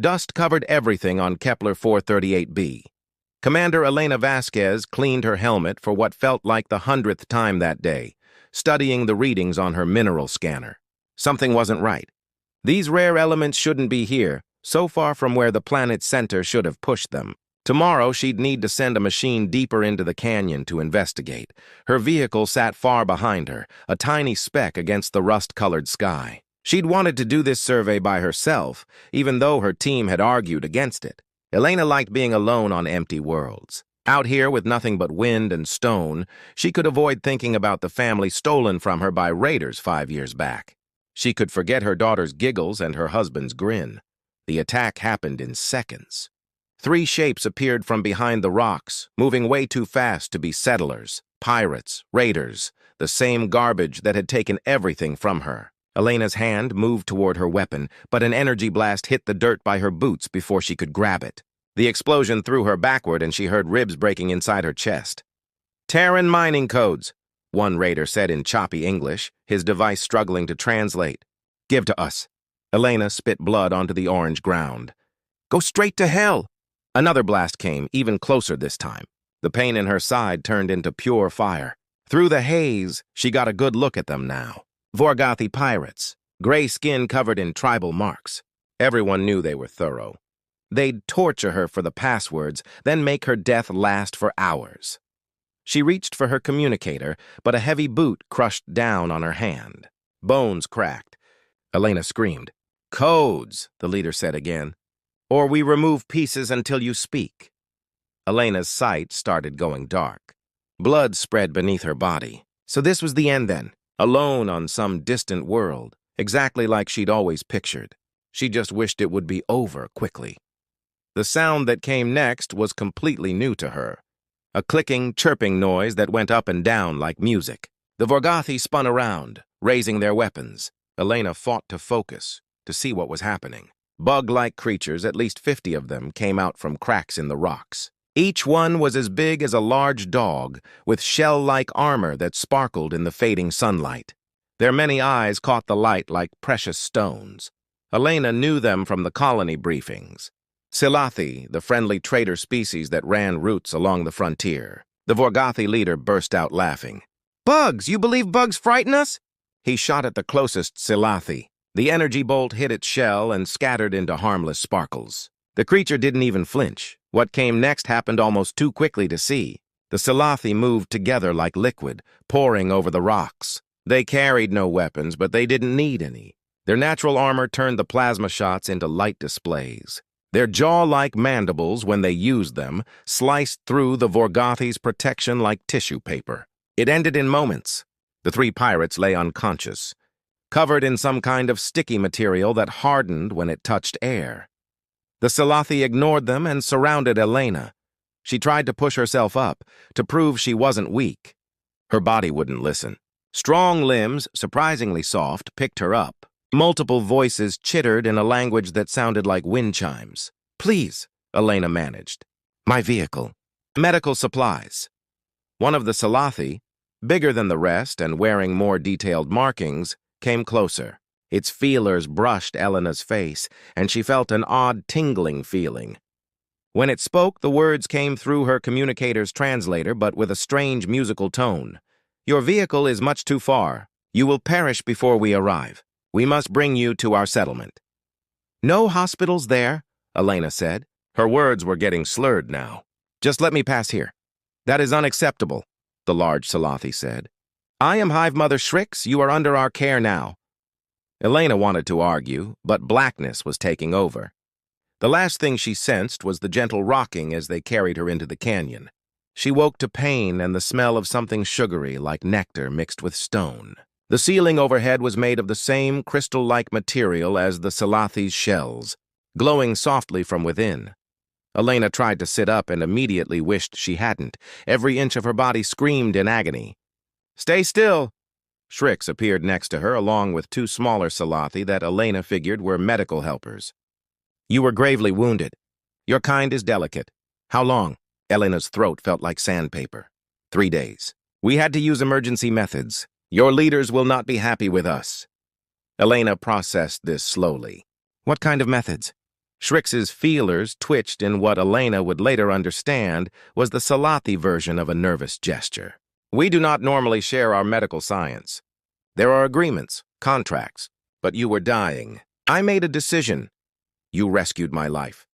Dust covered everything on Kepler 438b. Commander Elena Vasquez cleaned her helmet for what felt like the 100th time that day, studying the readings on her mineral scanner. Something wasn't right. These rare elements shouldn't be here, so far from where the planet's center should have pushed them. Tomorrow, she'd need to send a machine deeper into the canyon to investigate. Her vehicle sat far behind her, a tiny speck against the rust-colored sky. She'd wanted to do this survey by herself, even though her team had argued against it. Elena liked being alone on empty worlds. Out here with nothing but wind and stone, she could avoid thinking about the family stolen from her by raiders 5 years back. She could forget her daughter's giggles and her husband's grin. The attack happened in seconds. 3 shapes appeared from behind the rocks, moving way too fast to be settlers, pirates, raiders, the same garbage that had taken everything from her. Elena's hand moved toward her weapon, but an energy blast hit the dirt by her boots before she could grab it. The explosion threw her backward and she heard ribs breaking inside her chest. "Terran mining codes," one raider said in choppy English, his device struggling to translate. "Give to us." Elena spit blood onto the orange ground. "Go straight to hell!" Another blast came, even closer this time. The pain in her side turned into pure fire. Through the haze, she got a good look at them now. Vorgothi pirates, gray skin covered in tribal marks. Everyone knew they were thorough. They'd torture her for the passwords, then make her death last for hours. She reached for her communicator, but a heavy boot crushed down on her hand. Bones cracked. Elena screamed. "Codes," the leader said again. "Or we remove pieces until you speak." Elena's sight started going dark. Blood spread beneath her body. So this was the end then, alone on some distant world, exactly like she'd always pictured. She just wished it would be over quickly. The sound that came next was completely new to her. A clicking, chirping noise that went up and down like music. The Vorgothi spun around, raising their weapons. Elena fought to focus, to see what was happening. Bug-like creatures, at least 50 of them, came out from cracks in the rocks. Each one was as big as a large dog, with shell-like armor that sparkled in the fading sunlight. Their many eyes caught the light like precious stones. Elena knew them from the colony briefings. Silathi, the friendly trader species that ran routes along the frontier. The Vorgothi leader burst out laughing. "Bugs! You believe bugs frighten us?" He shot at the closest Silathi. The energy bolt hit its shell and scattered into harmless sparkles. The creature didn't even flinch. What came next happened almost too quickly to see. The Silathi moved together like liquid, pouring over the rocks. They carried no weapons, but they didn't need any. Their natural armor turned the plasma shots into light displays. Their jaw-like mandibles, when they used them, sliced through the Vorgothi's protection like tissue paper. It ended in moments. The 3 pirates lay unconscious, covered in some kind of sticky material that hardened when it touched air. The Silathi ignored them and surrounded Elena. She tried to push herself up, to prove she wasn't weak. Her body wouldn't listen. Strong limbs, surprisingly soft, picked her up. Multiple voices chittered in a language that sounded like wind chimes. "Please," Elena managed. "My vehicle. Medical supplies." One of the Silathi, bigger than the rest and wearing more detailed markings, came closer. Its feelers brushed Elena's face, and she felt an odd tingling feeling. When it spoke, the words came through her communicator's translator, but with a strange musical tone. "Your vehicle is much too far. You will perish before we arrive. We must bring you to our settlement." "No hospitals there," Elena said. Her words were getting slurred now. "Just let me pass here." "That is unacceptable," the large Silathi said. "I am Hive Mother Shrix. You are under our care now." Elena wanted to argue, but blackness was taking over. The last thing she sensed was the gentle rocking as they carried her into the canyon. She woke to pain and the smell of something sugary like nectar mixed with stone. The ceiling overhead was made of the same crystal-like material as the Silathi's shells, glowing softly from within. Elena tried to sit up and immediately wished she hadn't. Every inch of her body screamed in agony. "Stay still!" Shrix appeared next to her along with 2 smaller Silathi that Elena figured were medical helpers. "You were gravely wounded. Your kind is delicate. How long?" Elena's throat felt like sandpaper. 3 days. "We had to use emergency methods. Your leaders will not be happy with us." Elena processed this slowly. "What kind of methods?" Shrix's feelers twitched in what Elena would later understand was the Salathi version of a nervous gesture. We do not normally share our medical science. There are agreements, contracts, but you were dying. I made a decision. You rescued my life.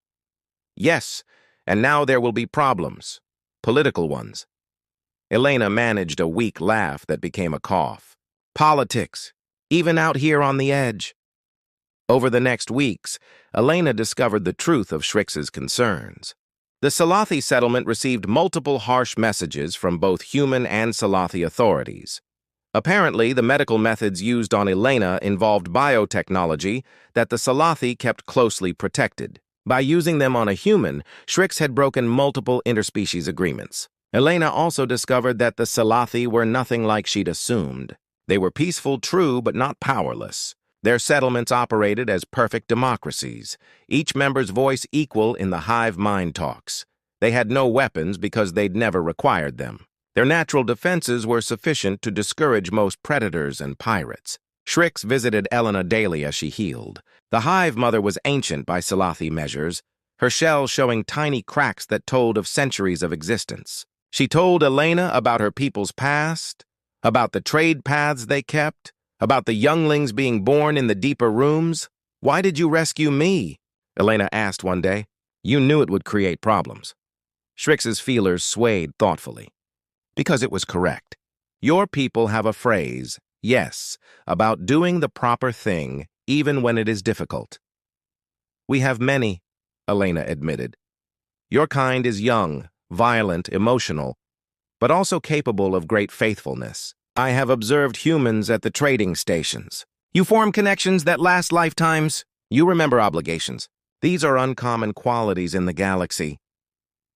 Yes, and now there will be problems, political ones. Elena managed a weak laugh that became a cough. Politics, even out here on the edge. Over the next weeks, Elena discovered the truth of Shrix's concerns. The Salathi settlement received multiple harsh messages from both human and Salathi authorities. Apparently, the medical methods used on Elena involved biotechnology that the Salathi kept closely protected. By using them on a human, Shrix had broken multiple interspecies agreements. Elena also discovered that the Salathi were nothing like she'd assumed. They were peaceful, true, but not powerless. Their settlements operated as perfect democracies, each member's voice equal in the hive mind talks. They had no weapons because they'd never required them. Their natural defenses were sufficient to discourage most predators and pirates. Shrix visited Elena daily as she healed. The hive mother was ancient by Salathi measures, her shell showing tiny cracks that told of centuries of existence. She told Elena about her people's past, about the trade paths they kept, about the younglings being born in the deeper rooms. Why did you rescue me? Elena asked one day. You knew it would create problems. Shrix's feelers swayed thoughtfully. Because it was correct. Your people have a phrase, yes, about doing the proper thing even when it is difficult. We have many, Elena admitted. Your kind is young, violent, emotional, but also capable of great faithfulness. I have observed humans at the trading stations. You form connections that last lifetimes. You remember obligations. These are uncommon qualities in the galaxy.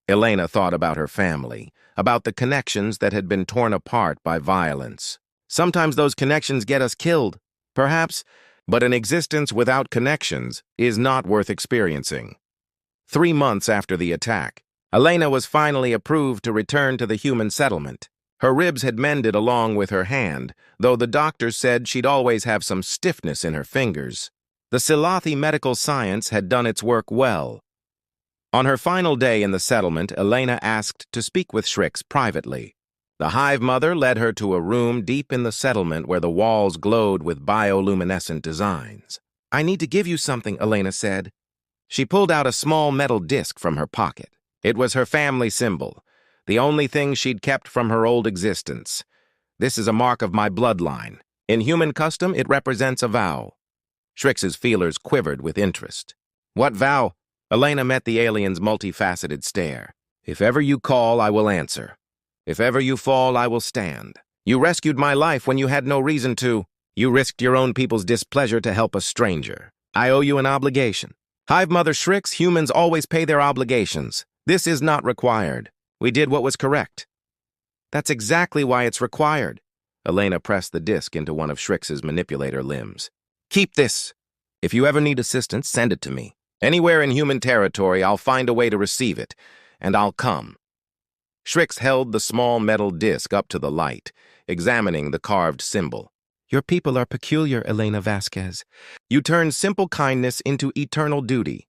Elena thought about her family, about the connections that had been torn apart by violence. Sometimes those connections get us killed, perhaps, but an existence without connections is not worth experiencing. 3 months after the attack, Elena was finally approved to return to the human settlement. Her ribs had mended along with her hand, though the doctors said she'd always have some stiffness in her fingers. The Salathi medical science had done its work well. On her final day in the settlement, Elena asked to speak with Shrix privately. The hive mother led her to a room deep in the settlement where the walls glowed with bioluminescent designs. I need to give you something, Elena said. She pulled out a small metal disc from her pocket. It was her family symbol, the only thing she'd kept from her old existence. This is a mark of my bloodline. In human custom, it represents a vow. Shrix's feelers quivered with interest. What vow? Elena met the alien's multifaceted stare. If ever you call, I will answer. If ever you fall, I will stand. You rescued my life when you had no reason to. You risked your own people's displeasure to help a stranger. I owe you an obligation. Hive Mother Shrix, humans always pay their obligations. This is not required. We did what was correct. That's exactly why it's required. Elena pressed the disc into one of Shrix's manipulator limbs. Keep this. If you ever need assistance, send it to me. Anywhere in human territory, I'll find a way to receive it, and I'll come. Shrix held the small metal disc up to the light, examining the carved symbol. Your people are peculiar, Elena Vasquez. You turn simple kindness into eternal duty.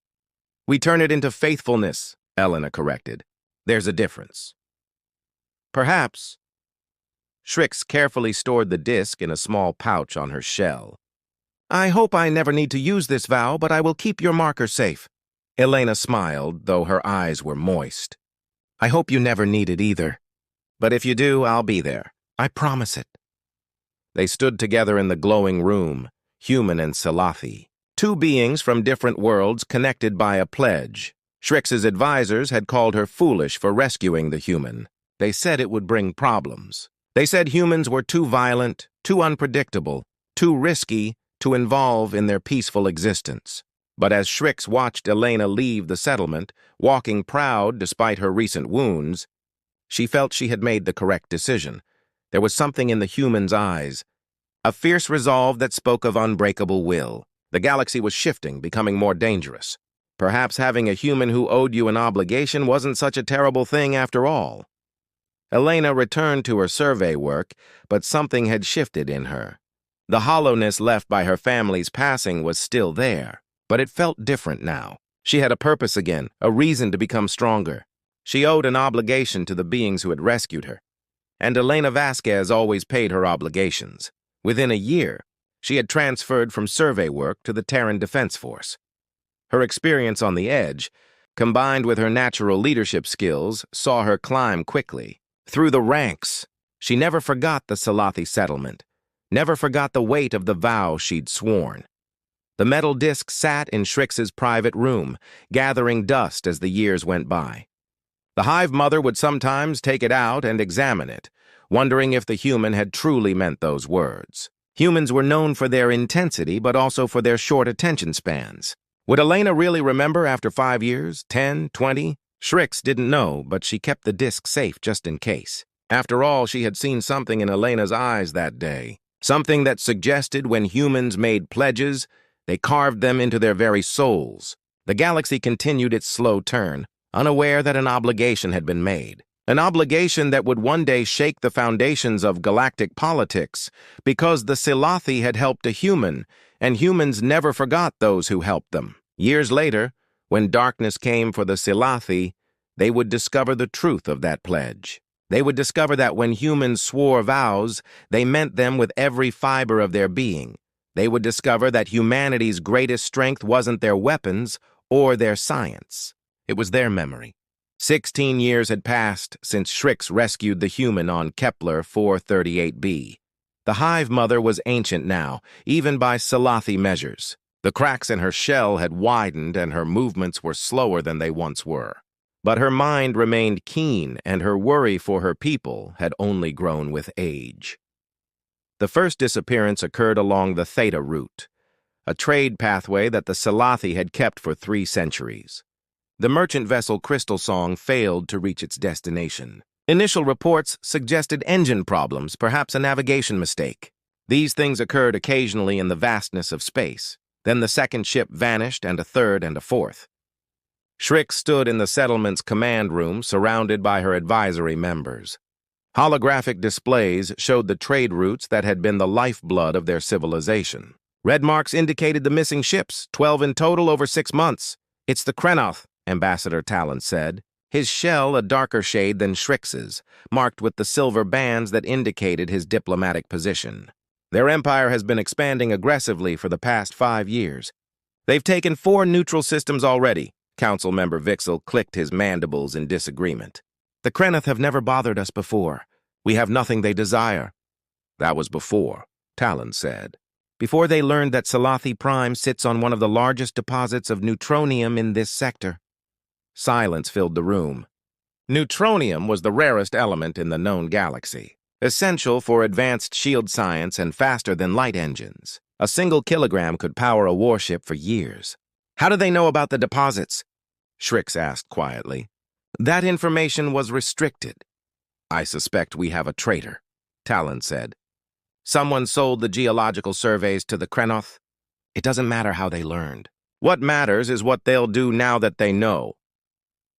We turn it into faithfulness, Elena corrected. There's a difference. Perhaps. Shrix carefully stored the disc in a small pouch on her shell. I hope I never need to use this vow, but I will keep your marker safe. Elena smiled, though her eyes were moist. I hope you never need it either. But if you do, I'll be there. I promise it. They stood together in the glowing room, human and Salathi, 2 beings from different worlds connected by a pledge. Shrix's advisors had called her foolish for rescuing the human. They said it would bring problems. They said humans were too violent, too unpredictable, too risky to involve in their peaceful existence. But as Shrix watched Elena leave the settlement, walking proud despite her recent wounds, she felt she had made the correct decision. There was something in the human's eyes, a fierce resolve that spoke of unbreakable will. The galaxy was shifting, becoming more dangerous. Perhaps having a human who owed you an obligation wasn't such a terrible thing after all. Elena returned to her survey work, but something had shifted in her. The hollowness left by her family's passing was still there, but it felt different now. She had a purpose again, a reason to become stronger. She owed an obligation to the beings who had rescued her. And Elena Vasquez always paid her obligations. Within a year, she had transferred from survey work to the Terran Defense Force. Her experience on the edge, combined with her natural leadership skills, saw her climb quickly. Through the ranks, she never forgot the Salathi settlement, never forgot the weight of the vow she'd sworn. The metal disc sat in Shrix's private room, gathering dust as the years went by. The Hive Mother would sometimes take it out and examine it, wondering if the human had truly meant those words. Humans were known for their intensity, but also for their short attention spans. Would Elena really remember after 5 years, 10, 20? Shrix didn't know, but she kept the disc safe just in case. After all, she had seen something in Elena's eyes that day. Something that suggested when humans made pledges, they carved them into their very souls. The galaxy continued its slow turn, unaware that an obligation had been made. An obligation that would one day shake the foundations of galactic politics, because the Salathi had helped a human, and humans never forgot those who helped them. Years later, when darkness came for the Salathi, they would discover the truth of that pledge. They would discover that when humans swore vows, they meant them with every fiber of their being. They would discover that humanity's greatest strength wasn't their weapons or their science. It was their memory. 16 years had passed since Shrix rescued the human on Kepler 438b. The Hive Mother was ancient now, even by Salathi measures. The cracks in her shell had widened and her movements were slower than they once were. But her mind remained keen, and her worry for her people had only grown with age. The first disappearance occurred along the Theta route, a trade pathway that the Salathi had kept for 3 centuries. The merchant vessel Crystal Song failed to reach its destination. Initial reports suggested engine problems, perhaps a navigation mistake. These things occurred occasionally in the vastness of space. Then the second ship vanished, and a third and a fourth. Shrix stood in the settlement's command room, surrounded by her advisory members. Holographic displays showed the trade routes that had been the lifeblood of their civilization. Red marks indicated the missing ships, 12 in total over 6 months. "It's the Krenoth," Ambassador Talon said, his shell a darker shade than Shrix's, marked with the silver bands that indicated his diplomatic position. "Their empire has been expanding aggressively for the past 5 years. They've taken 4 neutral systems already." Council member Vixel clicked his mandibles in disagreement. "The Krenoth have never bothered us before. We have nothing they desire." "That was before," Talon said. "Before they learned that Salathi Prime sits on one of the largest deposits of neutronium in this sector." Silence filled the room. Neutronium was the rarest element in the known galaxy, essential for advanced shield science and faster-than-light engines. A single kilogram could power a warship for years. "How do they know about the deposits?" Shrix asked quietly. "That information was restricted." "I suspect we have a traitor," Talon said. "Someone sold the geological surveys to the Krenoth." "It doesn't matter how they learned. What matters is what they'll do now that they know."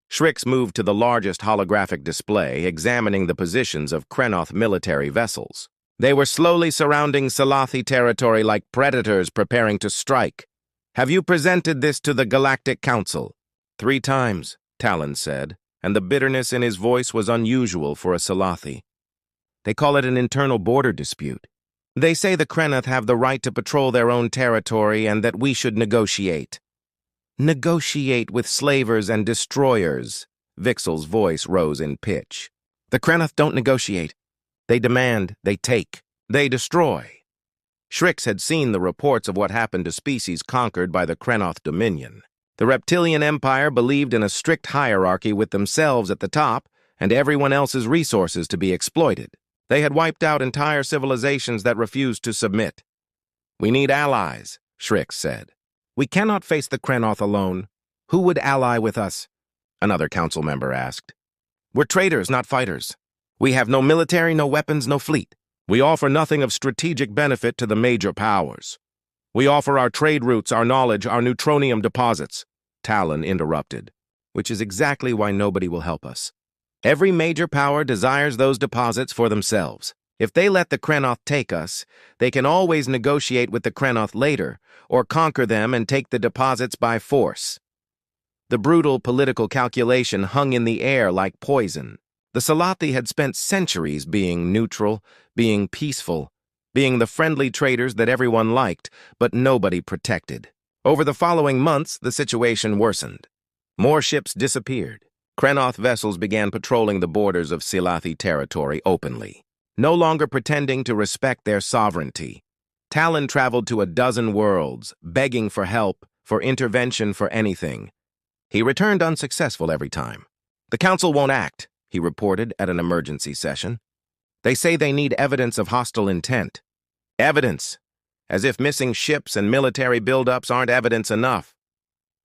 Shrix moved to the largest holographic display, examining the positions of Krenoth military vessels. They were slowly surrounding Salathi territory like predators preparing to strike. "Have you presented this to the Galactic Council?" 3 times, Talon said, and the bitterness in his voice was unusual for a Salathi. "They call it an internal border dispute. They say the Krenoth have the right to patrol their own territory and that we should negotiate." "Negotiate with slavers and destroyers." Vixel's voice rose in pitch. "The Krenoth don't negotiate. They demand, they take, they destroy." Shrix had seen the reports of what happened to species conquered by the Jathic Dominion. The reptilian empire believed in a strict hierarchy with themselves at the top and everyone else's resources to be exploited. They had wiped out entire civilizations that refused to submit. "We need allies," Shrix said. "We cannot face the Krenoth alone. Who would ally with us?" another council member asked. "We're traders, not fighters. We have no military, no weapons, no fleet. We offer nothing of strategic benefit to the major powers. We offer our trade routes, our knowledge, our neutronium deposits," Talon interrupted, "which is exactly why nobody will help us. Every major power desires those deposits for themselves. If they let the Krenoth take us, they can always negotiate with the Krenoth later, or conquer them and take the deposits by force." The brutal political calculation hung in the air like poison. The Salathi had spent centuries being neutral, being peaceful, being the friendly traders that everyone liked, but nobody protected. Over the following months, the situation worsened. More ships disappeared. Krenoth vessels began patrolling the borders of Salathi territory openly, no longer pretending to respect their sovereignty. Talon traveled to a dozen worlds, begging for help, for intervention, for anything. He returned unsuccessful every time. "The Council won't act," he reported at an emergency session. "They say they need evidence of hostile intent." Evidence! As if missing ships and military buildups aren't evidence enough.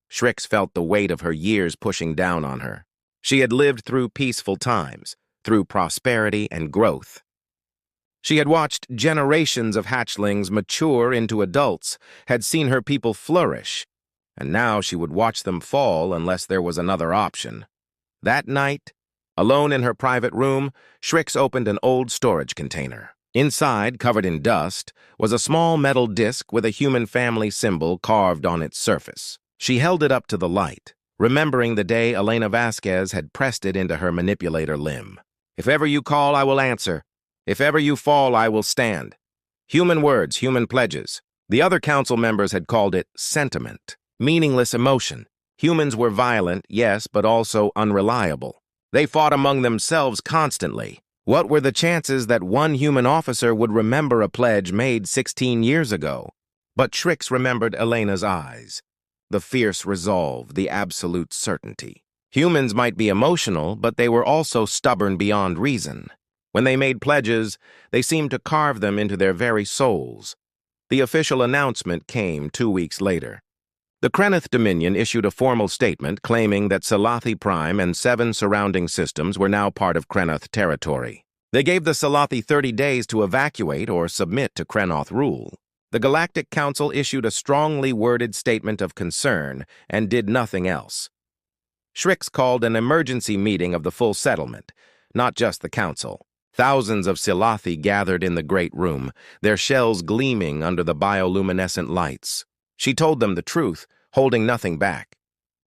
Shrix felt the weight of her years pushing down on her. She had lived through peaceful times, through prosperity and growth. She had watched generations of hatchlings mature into adults, had seen her people flourish, and now she would watch them fall unless there was another option. That night, alone in her private room, Shrix opened an old storage container. Inside, covered in dust, was a small metal disc with a human family symbol carved on its surface. She held it up to the light, remembering the day Elena Vasquez had pressed it into her manipulator limb. "If ever you call, I will answer. If ever you fall, I will stand." Human words, human pledges. The other council members had called it sentiment, meaningless emotion. Humans were violent, yes, but also unreliable. They fought among themselves constantly. What were the chances that one human officer would remember a pledge made 16 years ago? But Shrix remembered Elena's eyes. The fierce resolve, the absolute certainty. Humans might be emotional, but they were also stubborn beyond reason. When they made pledges, they seemed to carve them into their very souls. The official announcement came 2 weeks later. The Jathic Dominion issued a formal statement claiming that Salathi Prime and 7 surrounding systems were now part of Krenoth territory. They gave the Salathi 30 days to evacuate or submit to Krenoth rule. The Galactic Council issued a strongly worded statement of concern and did nothing else. Shrix called an emergency meeting of the full settlement, not just the Council. Thousands of Salathi gathered in the great room, their shells gleaming under the bioluminescent lights. She told them the truth, holding nothing back.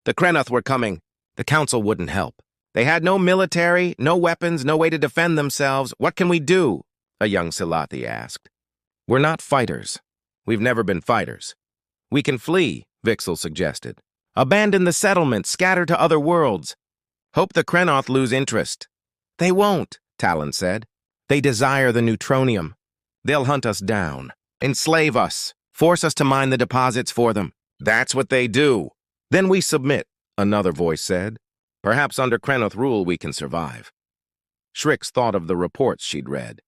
The Krenoth were coming. The Council wouldn't help. They had no military, no weapons, no way to defend themselves. "What can we do?" a young Salathi asked. "We're not fighters. We've never been fighters." "We can flee," Vixel suggested. "Abandon the settlement, scatter to other worlds. Hope the Krenoth lose interest." "They won't," Talon said. "They desire the neutronium. They'll hunt us down, enslave us, force us to mine the deposits for them." "That's what they do." "Then we submit," another voice said. "Perhaps under Krenoth rule we can survive." Shrix thought of the reports she'd read.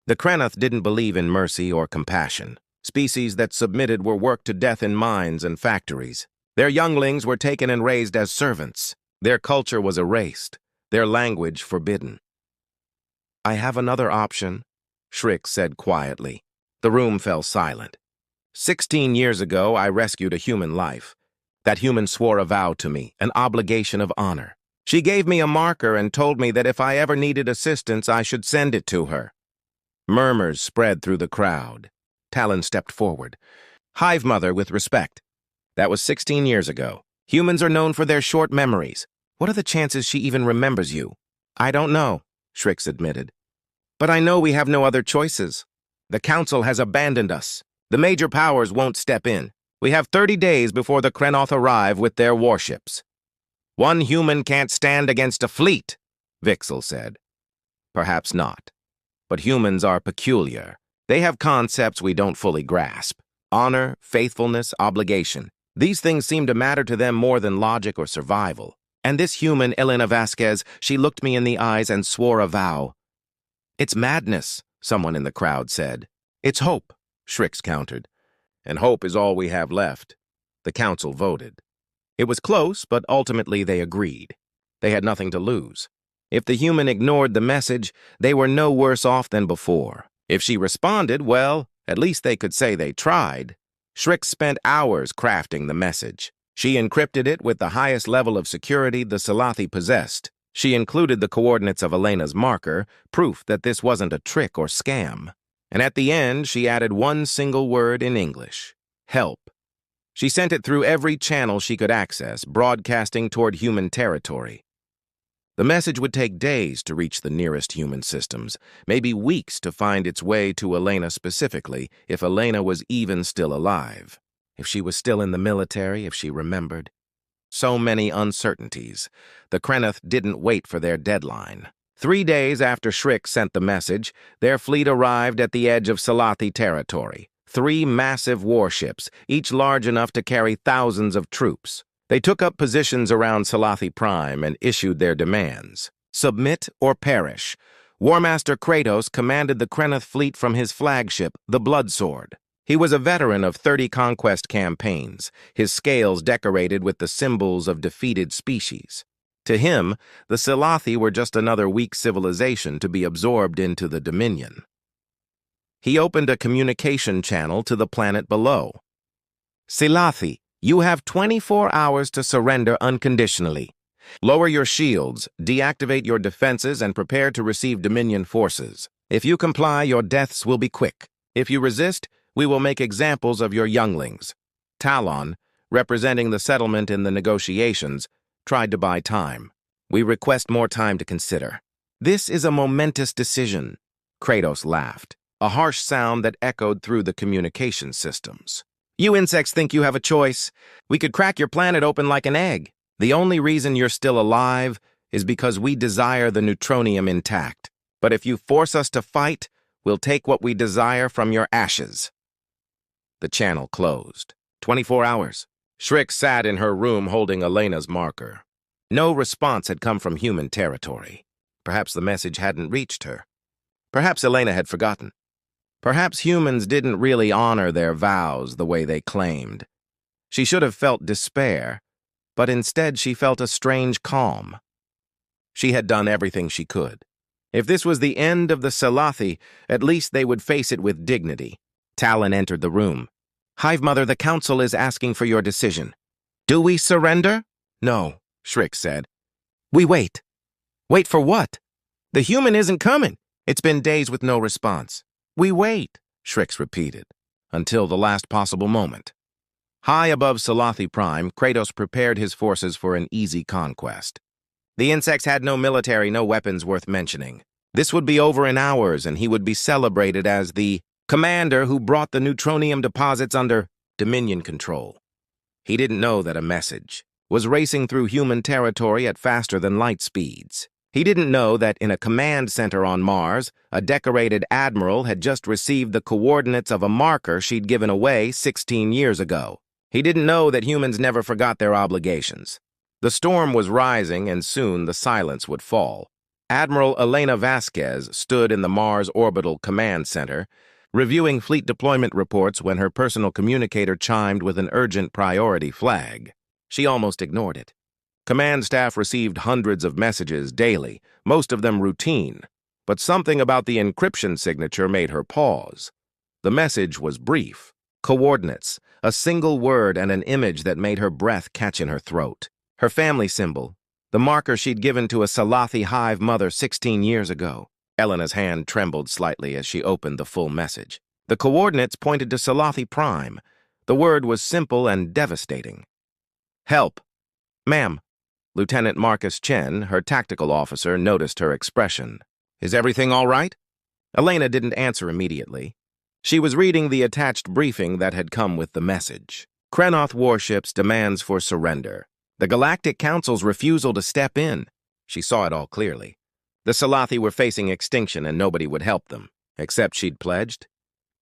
The Krenoth didn't believe in mercy or compassion. Species that submitted were worked to death in mines and factories. Their younglings were taken and raised as servants. Their culture was erased, their language forbidden. "I have another option," Shrix said quietly. The room fell silent. 16 years ago, I rescued a human life. That human swore a vow to me, an obligation of honor. She gave me a marker and told me that if I ever needed assistance, I should send it to her. Murmurs spread through the crowd. Talon stepped forward. "Hive Mother, with respect. That was 16 years ago. Humans are known for their short memories. What are the chances she even remembers you?" "I don't know," Shrix admitted. "But I know we have no other choices. The Council has abandoned us. The major powers won't step in. We have 30 days before the Krenoth arrive with their warships." "One human can't stand against a fleet," Vixel said. "Perhaps not. But humans are peculiar. They have concepts we don't fully grasp. Honor, faithfulness, obligation. These things seem to matter to them more than logic or survival. And this human, Elena Vasquez, she looked me in the eyes and swore a vow." "It's madness," someone in the crowd said. "It's hope," Shrix countered. "And hope is all we have left." The Council voted. It was close, but ultimately they agreed. They had nothing to lose. If the human ignored the message, they were no worse off than before. If she responded, well, at least they could say they tried. Shrix spent hours crafting the message. She encrypted it with the highest level of security the Salathi possessed. She included the coordinates of Elena's marker, proof that this wasn't a trick or scam. And at the end, she added one single word in English: help. She sent it through every channel she could access, broadcasting toward human territory. The message would take days to reach the nearest human systems, maybe weeks to find its way to Elena specifically, if Elena was even still alive. If she was still in the military, if she remembered. So many uncertainties. The Kreneth didn't wait for their deadline. 3 days after Shriek sent the message, their fleet arrived at the edge of Salathi territory. 3 massive warships, each large enough to carry thousands of troops. They took up positions around Salathi Prime and issued their demands. Submit or perish. Warmaster Kratos commanded the Kreneth fleet from his flagship, the Bloodsword. He was a veteran of 30 conquest campaigns, his scales decorated with the symbols of defeated species. To him, the Salathi were just another weak civilization to be absorbed into the Dominion. He opened a communication channel to the planet below. Salathi, you have 24 hours to surrender unconditionally. Lower your shields, deactivate your defenses, and prepare to receive Dominion forces. If you comply, your deaths will be quick. If you resist, we will make examples of your younglings. Talon, representing the settlement in the negotiations, tried to buy time. We request more time to consider. This is a momentous decision. Kratos laughed, a harsh sound that echoed through the communication systems. You insects think you have a choice. We could crack your planet open like an egg. The only reason you're still alive is because we desire the neutronium intact. But if you force us to fight, we'll take what we desire from your ashes. The channel closed. 24 hours. Shriek sat in her room holding Elena's marker. No response had come from human territory. Perhaps the message hadn't reached her. Perhaps Elena had forgotten. Perhaps humans didn't really honor their vows the way they claimed. She should have felt despair, but instead she felt a strange calm. She had done everything she could. If this was the end of the Salathi, at least they would face it with dignity. Talon entered the room. Hive Mother, the Council is asking for your decision. Do we surrender? No, Shriek said. We wait. Wait for what? The human isn't coming. It's been days with no response. We wait, Shriek repeated, until the last possible moment. High above Salathi Prime, Kratos prepared his forces for an easy conquest. The insects had no military, no weapons worth mentioning. This would be over in hours, and he would be celebrated as the commander who brought the neutronium deposits under Dominion control. He didn't know that a message was racing through human territory at faster than light speeds. He didn't know that in a command center on Mars, a decorated admiral had just received the coordinates of a marker she'd given away 16 years ago. He didn't know that humans never forgot their obligations. The storm was rising, and soon the silence would fall. Admiral Elena Vasquez stood in the Mars Orbital Command Center, reviewing fleet deployment reports when her personal communicator chimed with an urgent priority flag. She almost ignored it. Command staff received hundreds of messages daily, most of them routine, but something about the encryption signature made her pause. The message was brief. Coordinates, a single word and an image that made her breath catch in her throat. Her family symbol, the marker she'd given to a Salathi hive mother 16 years ago. Elena's hand trembled slightly as she opened the full message. The coordinates pointed to Salathi Prime. The word was simple and devastating. Help. Ma'am. Lieutenant Marcus Chen, her tactical officer, noticed her expression. Is everything all right? Elena didn't answer immediately. She was reading the attached briefing that had come with the message. Krenoth warships demands for surrender. The Galactic Council's refusal to step in. She saw it all clearly. The Salathi were facing extinction and nobody would help them, except she'd pledged.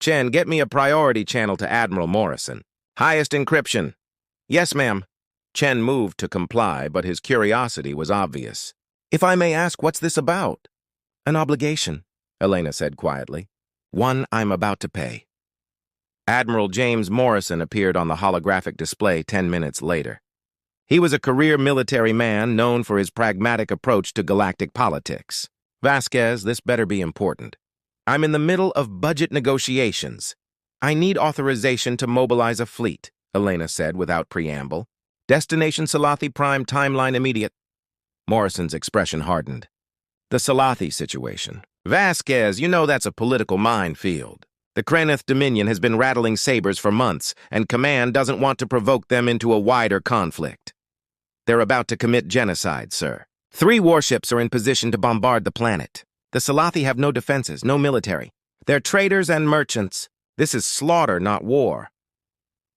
Chen, get me a priority channel to Admiral Morrison. Highest encryption. Yes, ma'am. Chen moved to comply, but his curiosity was obvious. If I may ask, what's this about? An obligation, Elena said quietly. One I'm about to pay. Admiral James Morrison appeared on the holographic display 10 minutes later. He was a career military man known for his pragmatic approach to galactic politics. Vasquez, this better be important. I'm in the middle of budget negotiations. I need authorization to mobilize a fleet, Elena said without preamble. Destination Salathi Prime, timeline immediate. Morrison's expression hardened. The Salathi situation. Vasquez, you know that's a political minefield. The Galactic Dominion has been rattling sabers for months, and Command doesn't want to provoke them into a wider conflict. They're about to commit genocide, sir. 3 warships are in position to bombard the planet. The Salathi have no defenses, no military. They're traders and merchants. This is slaughter, not war.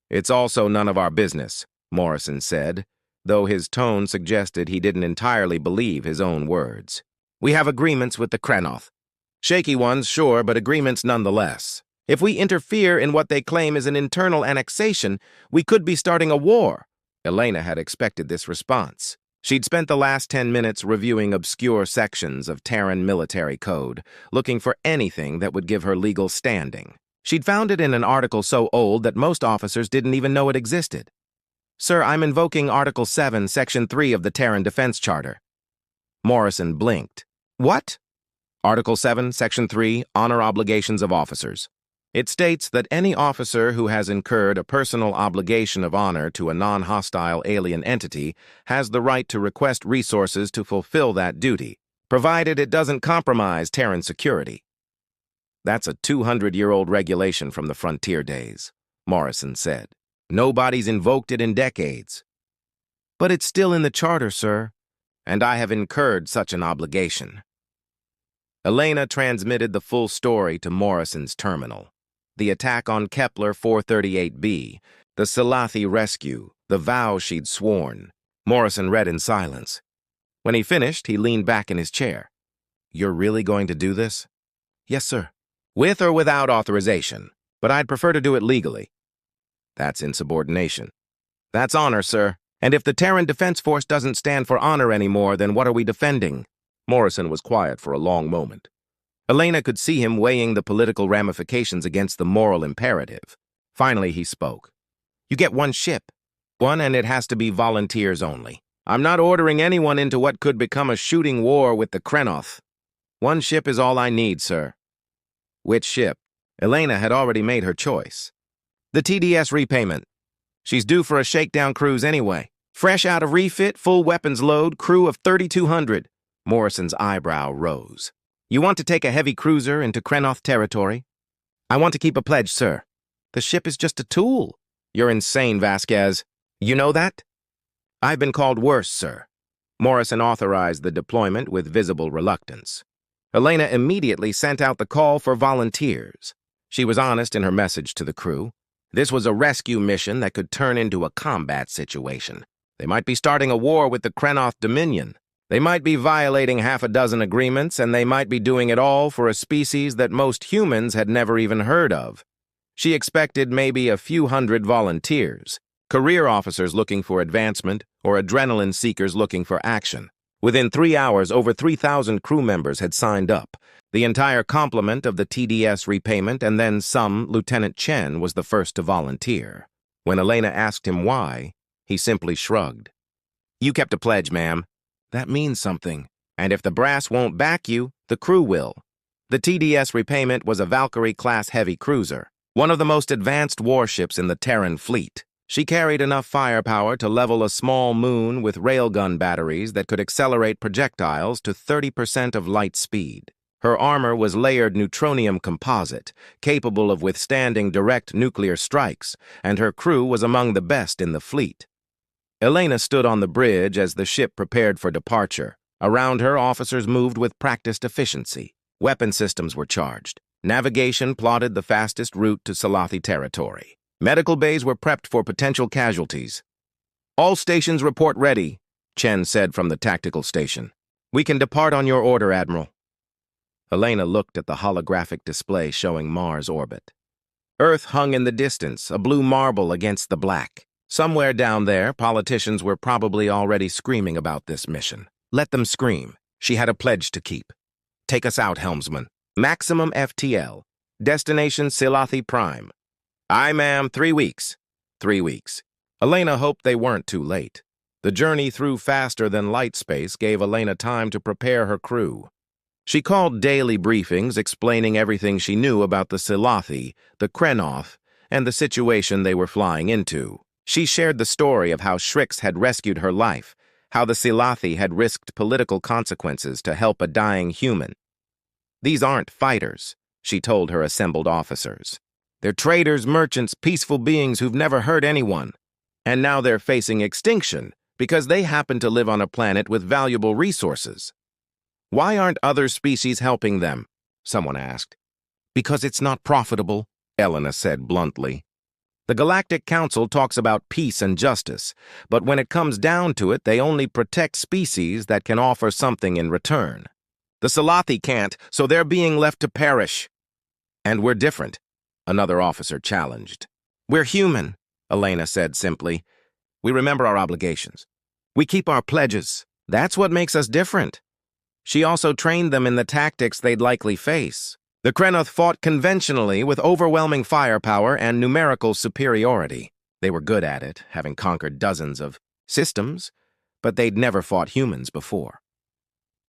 It's also none of our business, Morrison said, though his tone suggested he didn't entirely believe his own words. We have agreements with the Krenoth. Shaky ones, sure, but agreements nonetheless. If we interfere in what they claim is an internal annexation, we could be starting a war. Elena had expected this response. She'd spent the last 10 minutes reviewing obscure sections of Terran military code, looking for anything that would give her legal standing. She'd found it in an article so old that most officers didn't even know it existed. Sir, I'm invoking Article 7, Section 3 of the Terran Defense Charter. Morrison blinked. What? Article 7, Section 3, Honor Obligations of Officers. It states that any officer who has incurred a personal obligation of honor to a non-hostile alien entity has the right to request resources to fulfill that duty, provided it doesn't compromise Terran security. That's a 200-year-old regulation from the frontier days, Morrison said. Nobody's invoked it in decades. But it's still in the charter, sir, and I have incurred such an obligation. Elena transmitted the full story to Morrison's terminal. The attack on Kepler 438b, the Salathi rescue, the vow she'd sworn. Morrison read in silence. When he finished, he leaned back in his chair. You're really going to do this? Yes, sir. With or without authorization, but I'd prefer to do it legally. That's insubordination. That's honor, sir. And if the Terran Defense Force doesn't stand for honor anymore, then what are we defending? Morrison was quiet for a long moment. Elena could see him weighing the political ramifications against the moral imperative. Finally, he spoke. You get 1 ship. One, and it has to be volunteers only. I'm not ordering anyone into what could become a shooting war with the Krenoth. 1 ship is all I need, sir. Which ship? Elena had already made her choice. The TDS repayment. She's due for a shakedown cruise anyway. Fresh out of refit, full weapons load, crew of 3,200. Morrison's eyebrow rose. You want to take a heavy cruiser into Krenoth territory? I want to keep a pledge, sir. The ship is just a tool. You're insane, Vasquez. You know that? I've been called worse, sir. Morrison authorized the deployment with visible reluctance. Elena immediately sent out the call for volunteers. She was honest in her message to the crew. This was a rescue mission that could turn into a combat situation. They might be starting a war with the Galactic Dominion. They might be violating half a dozen agreements, and they might be doing it all for a species that most humans had never even heard of. She expected maybe a few hundred volunteers, career officers looking for advancement, or adrenaline seekers looking for action. Within 3 hours, over 3,000 crew members had signed up. The entire complement of the TDS repayment, and then some, Lieutenant Chen was the first to volunteer. When Elena asked him why, he simply shrugged. You kept a pledge, ma'am. That means something. And if the brass won't back you, the crew will. The TDS repayment was a Valkyrie-class heavy cruiser, one of the most advanced warships in the Terran fleet. She carried enough firepower to level a small moon with railgun batteries that could accelerate projectiles to 30% of light speed. Her armor was layered neutronium composite, capable of withstanding direct nuclear strikes, and her crew was among the best in the fleet. Elena stood on the bridge as the ship prepared for departure. Around her, officers moved with practiced efficiency. Weapon systems were charged. Navigation plotted the fastest route to Salathi territory. Medical bays were prepped for potential casualties. All stations report ready, Chen said from the tactical station. We can depart on your order, Admiral. Elena looked at the holographic display showing Mars' orbit. Earth hung in the distance, a blue marble against the black. Somewhere down there, politicians were probably already screaming about this mission. Let them scream. She had a pledge to keep. Take us out, helmsman. Maximum FTL. Destination Salathi Prime. Aye, ma'am, 3 weeks. 3 weeks. Elena hoped they weren't too late. The journey through faster than light space gave Elena time to prepare her crew. She called daily briefings explaining everything she knew about the Salathi, the Krenoth, and the situation they were flying into. She shared the story of how Shrix had rescued her life, how the Salathi had risked political consequences to help a dying human. These aren't fighters, she told her assembled officers. They're traders, merchants, peaceful beings who've never hurt anyone. And now they're facing extinction because they happen to live on a planet with valuable resources. Why aren't other species helping them? Someone asked. Because it's not profitable, Elena said bluntly. The Galactic Council talks about peace and justice, but when it comes down to it, they only protect species that can offer something in return. The Salathi can't, so they're being left to perish. And we're different, another officer challenged. We're human, Elena said simply. We remember our obligations. We keep our pledges. That's what makes us different. She also trained them in the tactics they'd likely face. The Krenoth fought conventionally with overwhelming firepower and numerical superiority. They were good at it, having conquered dozens of systems, but they'd never fought humans before.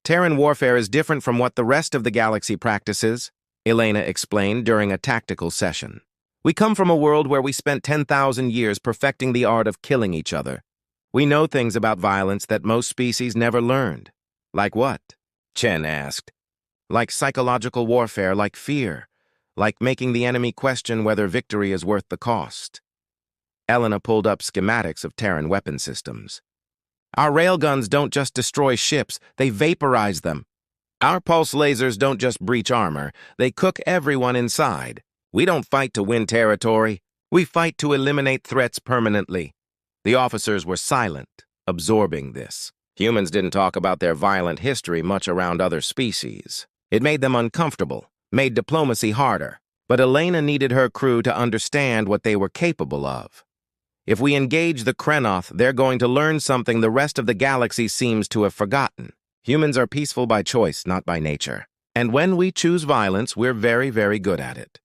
Terran warfare is different from what the rest of the galaxy practices, Elena explained during a tactical session. We come from a world where we spent 10,000 years perfecting the art of killing each other. We know things about violence that most species never learned. Like what? Chen asked. Like psychological warfare, like fear, like making the enemy question whether victory is worth the cost. Elena pulled up schematics of Terran weapon systems. Our railguns don't just destroy ships, they vaporize them. Our pulse lasers don't just breach armor, they cook everyone inside. We don't fight to win territory, we fight to eliminate threats permanently. The officers were silent, absorbing this. Humans didn't talk about their violent history much around other species. It made them uncomfortable, made diplomacy harder, but Elena needed her crew to understand what they were capable of. If we engage the Krenoth, they're going to learn something the rest of the galaxy seems to have forgotten. Humans are peaceful by choice, not by nature. And when we choose violence, we're very, very good at it.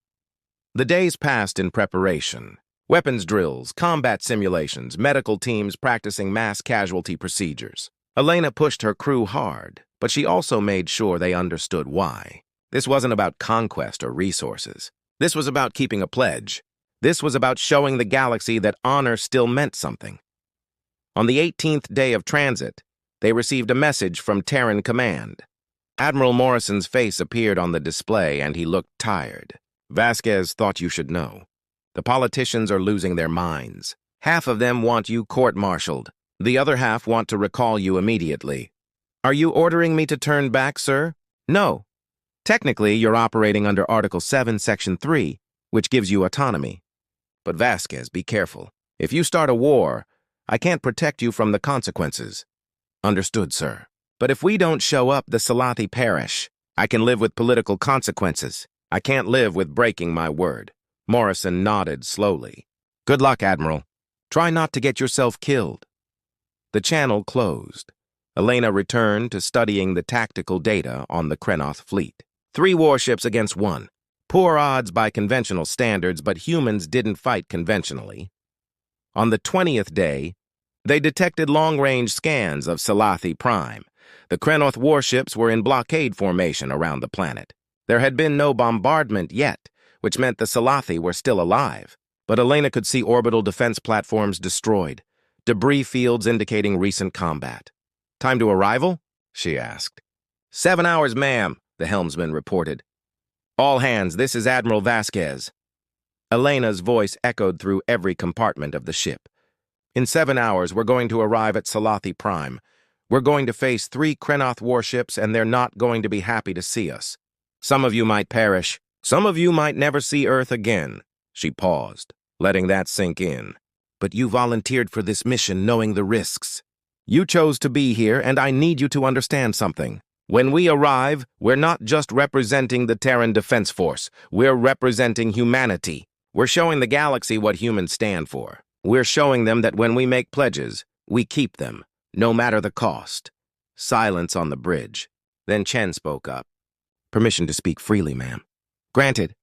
The days passed in preparation. Weapons drills, combat simulations, medical teams practicing mass casualty procedures. Elena pushed her crew hard, but she also made sure they understood why. This wasn't about conquest or resources. This was about keeping a pledge. This was about showing the galaxy that honor still meant something. On the 18th day of transit, they received a message from Terran Command. Admiral Morrison's face appeared on the display and he looked tired. Vasquez thought you should know. The politicians are losing their minds. Half of them want you court-martialed. The other half want to recall you immediately. Are you ordering me to turn back, sir? No. Technically, you're operating under Article 7, Section 3, which gives you autonomy. But Vasquez, be careful. If you start a war, I can't protect you from the consequences. Understood, sir. But if we don't show up, the Salathi perish. I can live with political consequences. I can't live with breaking my word. Morrison nodded slowly. Good luck, Admiral. Try not to get yourself killed. The channel closed. Elena returned to studying the tactical data on the Krenoth fleet. 3 warships against 1. Poor odds by conventional standards, but humans didn't fight conventionally. On the 20th day, they detected long-range scans of Salathi Prime. The Krenoth warships were in blockade formation around the planet. There had been no bombardment yet, which meant the Salathi were still alive. But Elena could see orbital defense platforms destroyed, debris fields indicating recent combat. Time to arrival? She asked. 7 hours, ma'am, the helmsman reported. All hands, this is Admiral Vasquez. Elena's voice echoed through every compartment of the ship. In 7 hours, we're going to arrive at Salathi Prime. We're going to face 3 Krenoth warships, and they're not going to be happy to see us. Some of you might perish. Some of you might never see Earth again. She paused, letting that sink in. But you volunteered for this mission knowing the risks. You chose to be here, and I need you to understand something. When we arrive, we're not just representing the Terran Defense Force. We're representing humanity. We're showing the galaxy what humans stand for. We're showing them that when we make pledges, we keep them, no matter the cost. Silence on the bridge. Then Chen spoke up. Permission to speak freely, ma'am. Granted.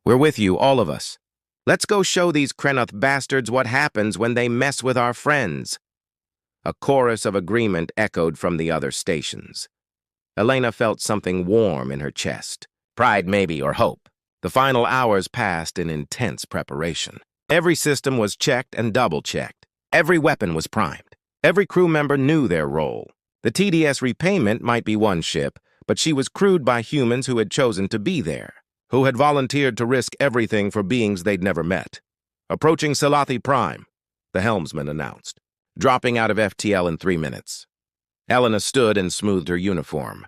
We're with you, all of us. Let's go show these Krenoth bastards what happens when they mess with our friends. A chorus of agreement echoed from the other stations. Elena felt something warm in her chest. Pride, maybe, or hope. The final hours passed in intense preparation. Every system was checked and double-checked. Every weapon was primed. Every crew member knew their role. The TDS repayment might be 1 ship, but she was crewed by humans who had chosen to be there. who had volunteered to risk everything for beings they'd never met. Approaching Salathi Prime, the helmsman announced, dropping out of FTL in 3 minutes. Elena stood and smoothed her uniform.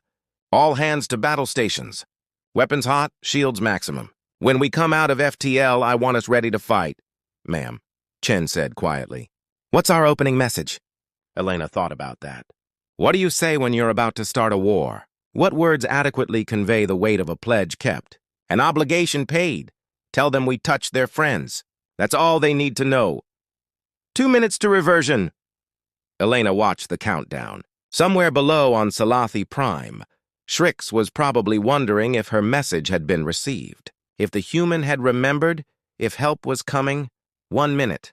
All hands to battle stations. Weapons hot, shields maximum. When we come out of FTL, I want us ready to fight. Ma'am, Chen said quietly. What's our opening message? Elena thought about that. What do you say when you're about to start a war? What words adequately convey the weight of a pledge kept? An obligation paid. Tell them we touched their friends. That's all they need to know. 2 minutes to reversion. Elena watched the countdown. Somewhere below on Salathi Prime, Shrix was probably wondering if her message had been received. If the human had remembered, if help was coming. 1 minute.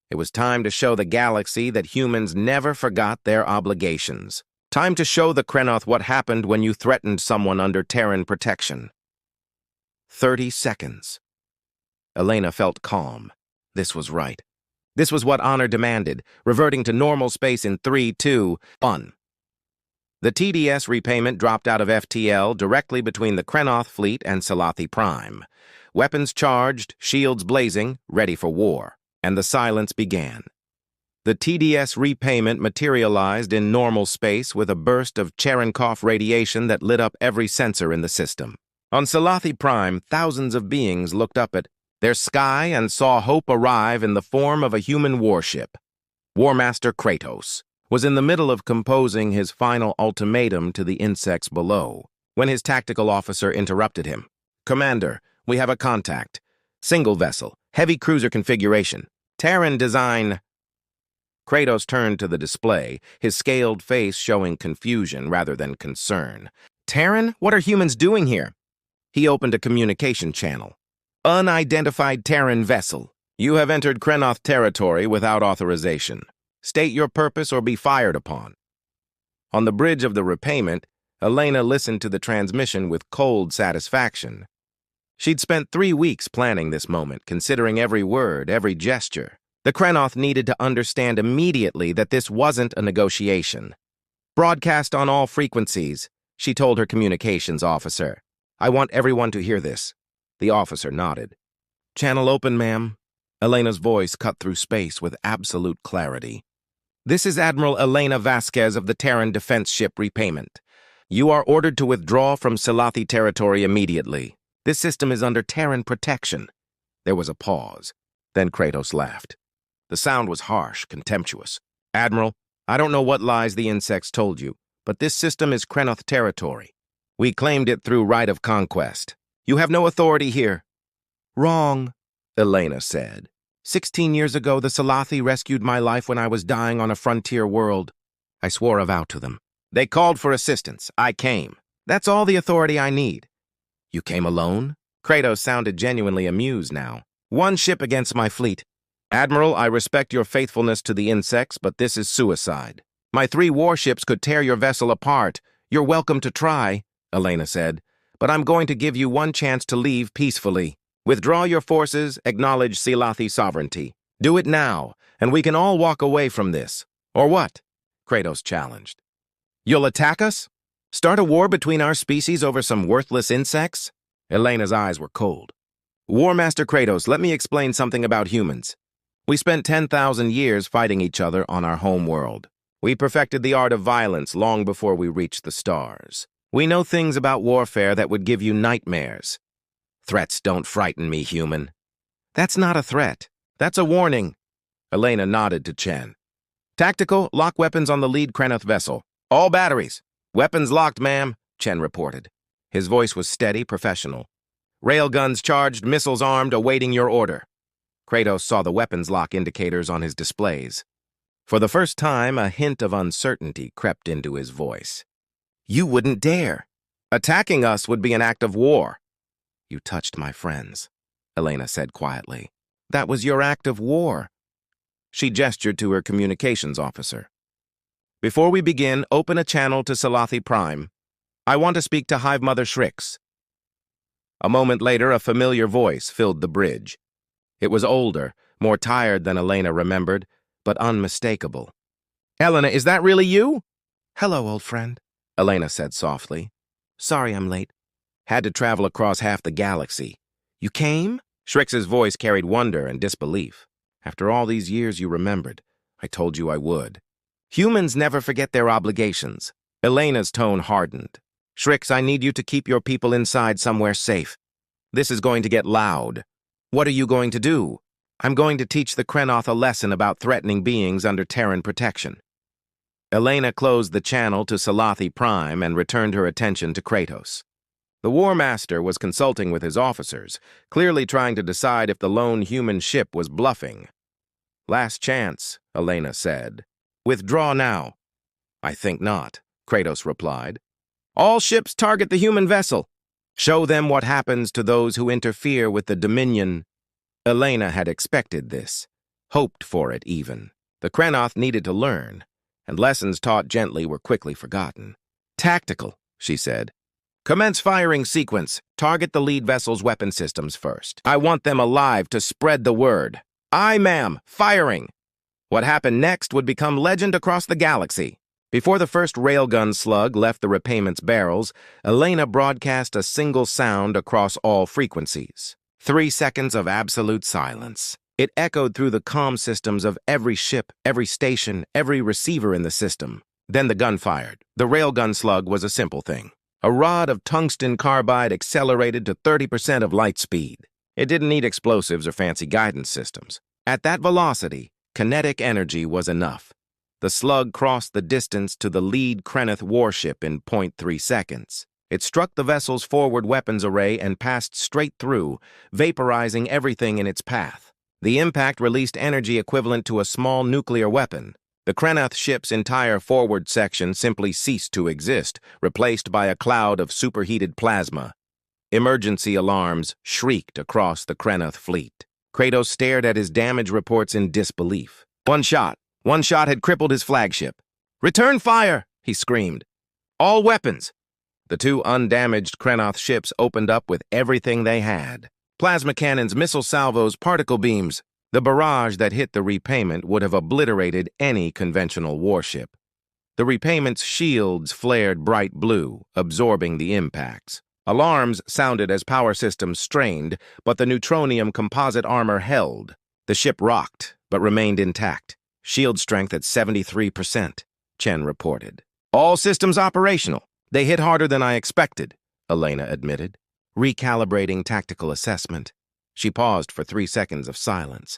It was time to show the galaxy that humans never forgot their obligations. Time to show the Krenoth what happened when you threatened someone under Terran protection. 30 seconds. Elena felt calm. This was right. This was what honor demanded, reverting to normal space in 3, 2, 1. The TDS repayment dropped out of FTL directly between the Krenoth fleet and Salathi Prime. Weapons charged, shields blazing, ready for war, and the silence began. The TDS repayment materialized in normal space with a burst of Cherenkov radiation that lit up every sensor in the system. On Salathi Prime, thousands of beings looked up at their sky and saw hope arrive in the form of a human warship. War Master Kratos was in the middle of composing his final ultimatum to the insects below, when his tactical officer interrupted him. Commander, we have a contact. Single vessel, heavy cruiser configuration, Terran design. Kratos turned to the display, his scaled face showing confusion rather than concern. Terran? What are humans doing here? He opened a communication channel. Unidentified Terran vessel. You have entered Krenoth territory without authorization. State your purpose or be fired upon. On the bridge of the repayment, Elena listened to the transmission with cold satisfaction. She'd spent 3 weeks planning this moment, considering every word, every gesture. The Krenoth needed to understand immediately that this wasn't a negotiation. Broadcast on all frequencies, she told her communications officer. I want everyone to hear this. The officer nodded. Channel open, ma'am. Elena's voice cut through space with absolute clarity. This is Admiral Elena Vasquez of the Terran Defense Ship Repayment. You are ordered to withdraw from Salathi territory immediately. This system is under Terran protection. There was a pause. Then Kratos laughed. The sound was harsh, contemptuous. Admiral, I don't know what lies the insects told you, but this system is Krenoth territory. We claimed it through right of conquest. You have no authority here. Wrong, Elena said. 16 years ago, the Salathi rescued my life when I was dying on a frontier world. I swore a vow to them. They called for assistance. I came. That's all the authority I need. You came alone? Kratos sounded genuinely amused now. 1 ship against my fleet. Admiral, I respect your faithfulness to the insects, but this is suicide. My 3 warships could tear your vessel apart. You're welcome to try, Elena said, but I'm going to give you 1 chance to leave peacefully. Withdraw your forces, acknowledge Salathi sovereignty. Do it now, and we can all walk away from this. Or what? Kratos challenged. You'll attack us? Start a war between our species over some worthless insects? Elena's eyes were cold. War Master Kratos, let me explain something about humans. We spent 10,000 years fighting each other on our home world. We perfected the art of violence long before we reached the stars. We know things about warfare that would give you nightmares. Threats don't frighten me, human. That's not a threat. That's a warning. Elena nodded to Chen. Tactical, lock weapons on the lead Krenoth vessel. All batteries. Weapons locked, ma'am, Chen reported. His voice was steady, professional. Railguns charged, missiles armed, awaiting your order. Kratos saw the weapons lock indicators on his displays. For the first time, a hint of uncertainty crept into his voice. You wouldn't dare. Attacking us would be an act of war. You touched my friends, Elena said quietly. That was your act of war. She gestured to her communications officer. Before we begin, open a channel to Salathi Prime. I want to speak to Hive Mother Shrix. A moment later, a familiar voice filled the bridge. It was older, more tired than Elena remembered, but unmistakable. Elena, is that really you? Hello, old friend, Elena said softly. Sorry I'm late. Had to travel across half the galaxy. You came? Shrix's voice carried wonder and disbelief. After all these years, you remembered. I told you I would. Humans never forget their obligations. Elena's tone hardened. Shrix, I need you to keep your people inside somewhere safe. This is going to get loud. What are you going to do? I'm going to teach the Krenoth a lesson about threatening beings under Terran protection. Elena closed the channel to Salathi Prime and returned her attention to Kratos. The War Master was consulting with his officers, clearly trying to decide if the lone human ship was bluffing. Last chance, Elena said. Withdraw now. I think not, Kratos replied. All ships target the human vessel. Show them what happens to those who interfere with the Dominion. Elena had expected this, hoped for it even. The Krenoth needed to learn, and lessons taught gently were quickly forgotten. Tactical, she said. Commence firing sequence. Target the lead vessel's weapon systems first. I want them alive to spread the word. Aye, ma'am. Firing. What happened next would become legend across the galaxy. Before the first railgun slug left the repayement's barrels, Elena broadcast a single sound across all frequencies. 3 seconds of absolute silence. It echoed through the comm systems of every ship, every station, every receiver in the system. Then the gun fired. The railgun slug was a simple thing. A rod of tungsten carbide accelerated to 30% of light speed. It didn't need explosives or fancy guidance systems. At that velocity, kinetic energy was enough. The slug crossed the distance to the lead Krenoth warship in 0.3 seconds. It struck the vessel's forward weapons array and passed straight through, vaporizing everything in its path. The impact released energy equivalent to a small nuclear weapon. The Krenoth ship's entire forward section simply ceased to exist, replaced by a cloud of superheated plasma. Emergency alarms shrieked across the Krenoth fleet. Kratos stared at his damage reports in disbelief. One shot had crippled his flagship. Return fire, he screamed. All weapons. The 2 undamaged Krenoth ships opened up with everything they had. Plasma cannons, missile salvos, particle beams. The barrage that hit the repayement would have obliterated any conventional warship. The repayement's shields flared bright blue, absorbing the impacts. Alarms sounded as power systems strained, but the neutronium composite armor held. The ship rocked, but remained intact. Shield strength at 73%, Chen reported. All systems operational. They hit harder than I expected, Elena admitted. Recalibrating tactical assessment. She paused for 3 seconds of silence.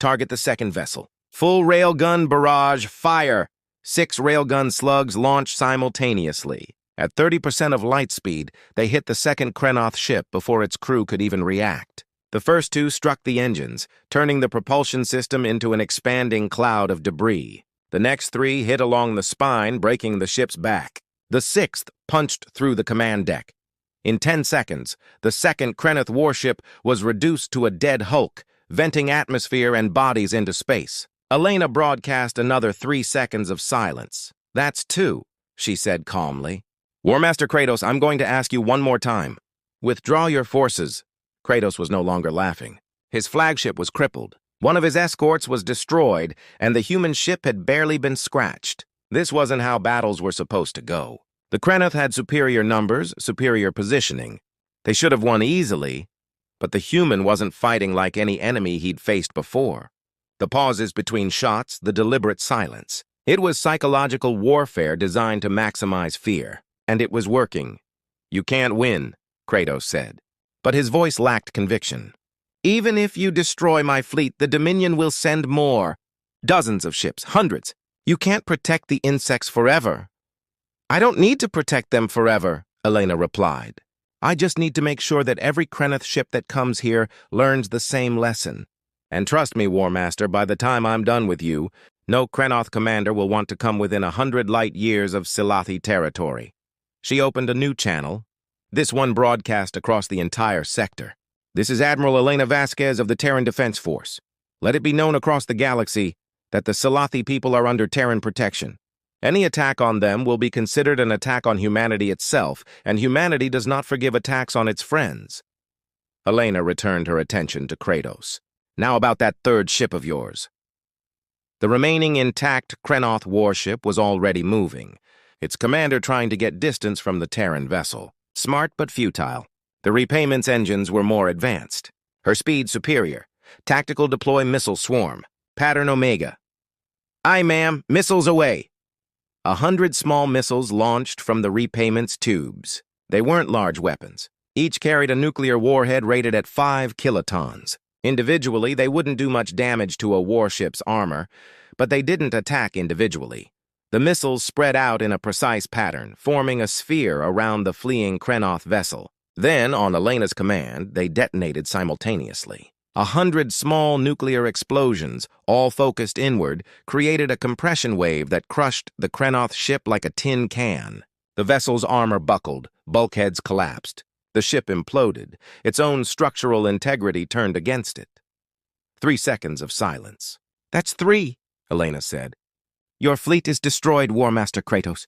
Target the second vessel. Full railgun barrage, fire. 6 railgun slugs launched simultaneously. At 30% of light speed, they hit the second Krenoth ship before its crew could even react. The first 2 struck the engines, turning the propulsion system into an expanding cloud of debris. The next 3 hit along the spine, breaking the ship's back. The 6th punched through the command deck. In 10 seconds, the second Krenoth warship was reduced to a dead hulk, venting atmosphere and bodies into space. Elena broadcast another 3 seconds of silence. That's 2, she said calmly. War Master Kratos, I'm going to ask you one more time. Withdraw your forces. Kratos was no longer laughing. His flagship was crippled. One of his escorts was destroyed, and the human ship had barely been scratched. This wasn't how battles were supposed to go. The Krenoth had superior numbers, superior positioning. They should have won easily, but the human wasn't fighting like any enemy he'd faced before. The pauses between shots, the deliberate silence. It was psychological warfare designed to maximize fear, and it was working. You can't win, Kratos said, but his voice lacked conviction. Even if you destroy my fleet, the Dominion will send more. Dozens of ships, hundreds. You can't protect the insects forever. I don't need to protect them forever, Elena replied. I just need to make sure that every Krenoth ship that comes here learns the same lesson. And trust me, War Master, by the time I'm done with you, no Krenoth commander will want to come within 100 light years of Salathi territory. She opened a new channel. This one broadcast across the entire sector. This is Admiral Elena Vasquez of the Terran Defense Force. Let it be known across the galaxy that the Salathi people are under Terran protection. Any attack on them will be considered an attack on humanity itself, and humanity does not forgive attacks on its friends. Elena returned her attention to Kratos. Now about that 3rd ship of yours. The remaining intact Krenoth warship was already moving, its commander trying to get distance from the Terran vessel. Smart but futile. The repayment's engines were more advanced. Her speed superior. Tactical deploy missile swarm. Pattern Omega. Aye, ma'am. Missiles away. 100 small missiles launched from the repayment's tubes. They weren't large weapons. Each carried a nuclear warhead rated at 5 kilotons. Individually, they wouldn't do much damage to a warship's armor, but they didn't attack individually. The missiles spread out in a precise pattern, forming a sphere around the fleeing Krenoth vessel. Then, on Elena's command, they detonated simultaneously. 100 small nuclear explosions, all focused inward, created a compression wave that crushed the Krenoth ship like a tin can. The vessel's armor buckled, bulkheads collapsed. The ship imploded, its own structural integrity turned against it. 3 seconds of silence. "That's 3, Elena said. "Your fleet is destroyed, War Master Kratos.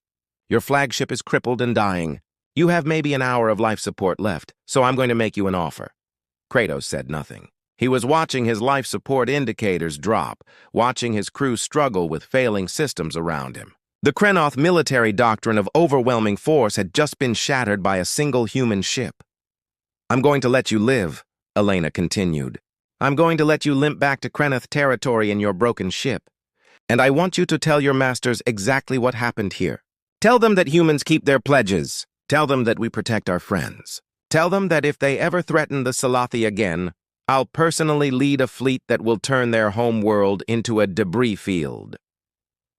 Your flagship is crippled and dying. You have maybe an hour of life support left, so I'm going to make you an offer." Kratos said nothing. He was watching his life support indicators drop, watching his crew struggle with failing systems around him. The Krenoth military doctrine of overwhelming force had just been shattered by a single human ship. "I'm going to let you live," Elena continued. "I'm going to let you limp back to Krenoth territory in your broken ship. And I want you to tell your masters exactly what happened here. Tell them that humans keep their pledges. Tell them that we protect our friends. Tell them that if they ever threaten the Salathi again, I'll personally lead a fleet that will turn their home world into a debris field."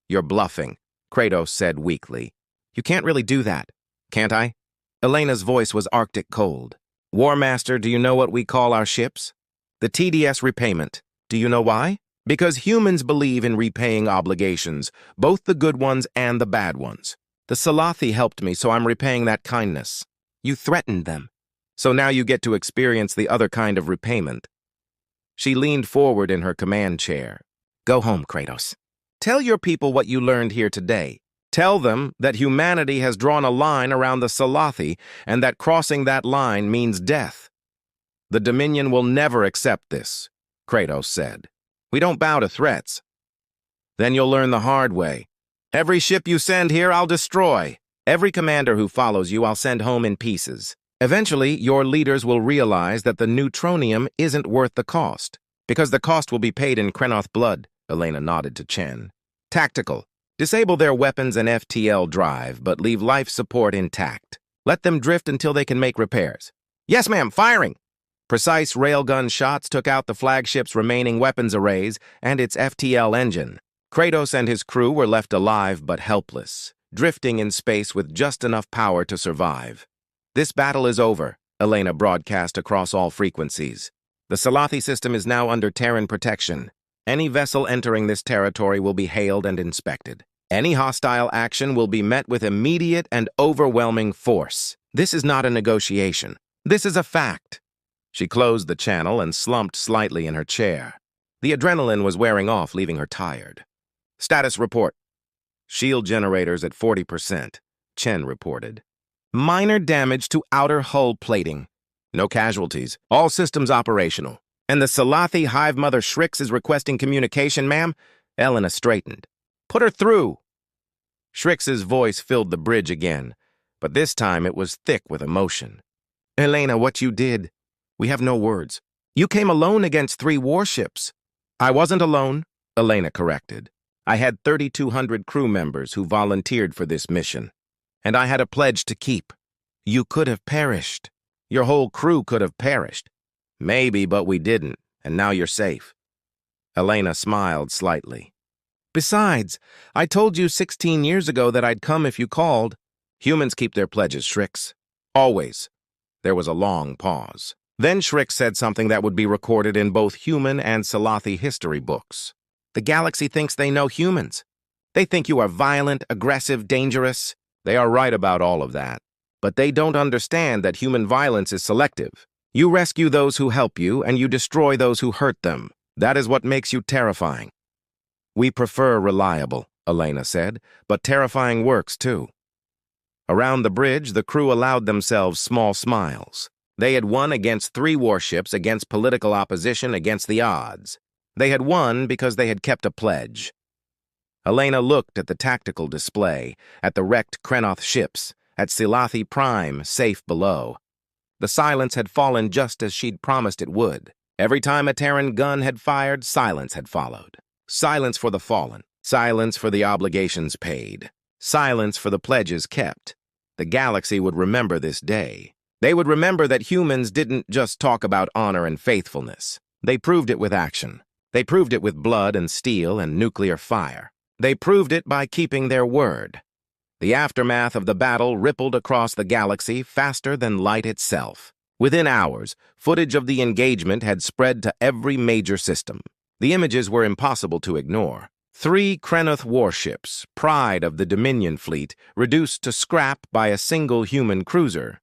"You're bluffing," Kratos said weakly. "You can't really do that, can't I?" Elena's voice was Arctic cold. "War Master, do you know what we call our ships? The TDS repayment. Do you know why? Because humans believe in repaying obligations, both the good ones and the bad ones. The Salathi helped me, so I'm repaying that kindness. You threatened them. So now you get to experience the other kind of repayment." She leaned forward in her command chair. "Go home, Kratos. Tell your people what you learned here today. Tell them that humanity has drawn a line around the Salathi and that crossing that line means death. The Dominion will never accept this," Kratos said. "We don't bow to threats." "Then you'll learn the hard way. Every ship you send here, I'll destroy. Every commander who follows you, I'll send home in pieces. Eventually, your leaders will realize that the neutronium isn't worth the cost, because the cost will be paid in Krenoth blood," Elena nodded to Chen. "Tactical. Disable their weapons and FTL drive, but leave life support intact. Let them drift until they can make repairs." "Yes, ma'am, firing!" Precise railgun shots took out the flagship's remaining weapons arrays and its FTL engine. Kratos and his crew were left alive but helpless, drifting in space with just enough power to survive. "This battle is over," Elena broadcast across all frequencies. "The Salathi system is now under Terran protection. Any vessel entering this territory will be hailed and inspected. Any hostile action will be met with immediate and overwhelming force. This is not a negotiation. This is a fact." She closed the channel and slumped slightly in her chair. The adrenaline was wearing off, leaving her tired. "Status report." "Shield generators at 40%, Chen reported. "Minor damage to outer hull plating. No casualties. All systems operational. And the Salathi Hive Mother Shrix is requesting communication, ma'am?" Elena straightened. "Put her through." Shrix's voice filled the bridge again, but this time it was thick with emotion. "Elena, what you did. We have no words. You came alone against 3 warships." "I wasn't alone," Elena corrected. "I had 3,200 crew members who volunteered for this mission. And I had a pledge to keep. You could have perished. Your whole crew could have perished. Maybe, but we didn't, and now you're safe." Elena smiled slightly. "Besides, I told you 16 years ago that I'd come if you called." "Humans keep their pledges, Shrix. Always." There was a long pause. Then Shrix said something that would be recorded in both human and Salathi history books. "The galaxy thinks they know humans. They think you are violent, aggressive, dangerous. They are right about all of that. But they don't understand that human violence is selective. You rescue those who help you, and you destroy those who hurt them. That is what makes you terrifying." "We prefer reliable," Elena said, "but terrifying works too." Around the bridge, the crew allowed themselves small smiles. They had won against 3 warships, against political opposition, against the odds. They had won because they had kept a pledge. Elena looked at the tactical display, at the wrecked Krenoth ships, at Silathi Prime, safe below. The silence had fallen just as she'd promised it would. Every time a Terran gun had fired, silence had followed. Silence for the fallen. Silence for the obligations paid. Silence for the pledges kept. The galaxy would remember this day. They would remember that humans didn't just talk about honor and faithfulness. They proved it with action. They proved it with blood and steel and nuclear fire. They proved it by keeping their word. The aftermath of the battle rippled across the galaxy faster than light itself. Within hours, footage of the engagement had spread to every major system. The images were impossible to ignore. 3 Krenoth warships, pride of the Dominion fleet, reduced to scrap by a single human cruiser.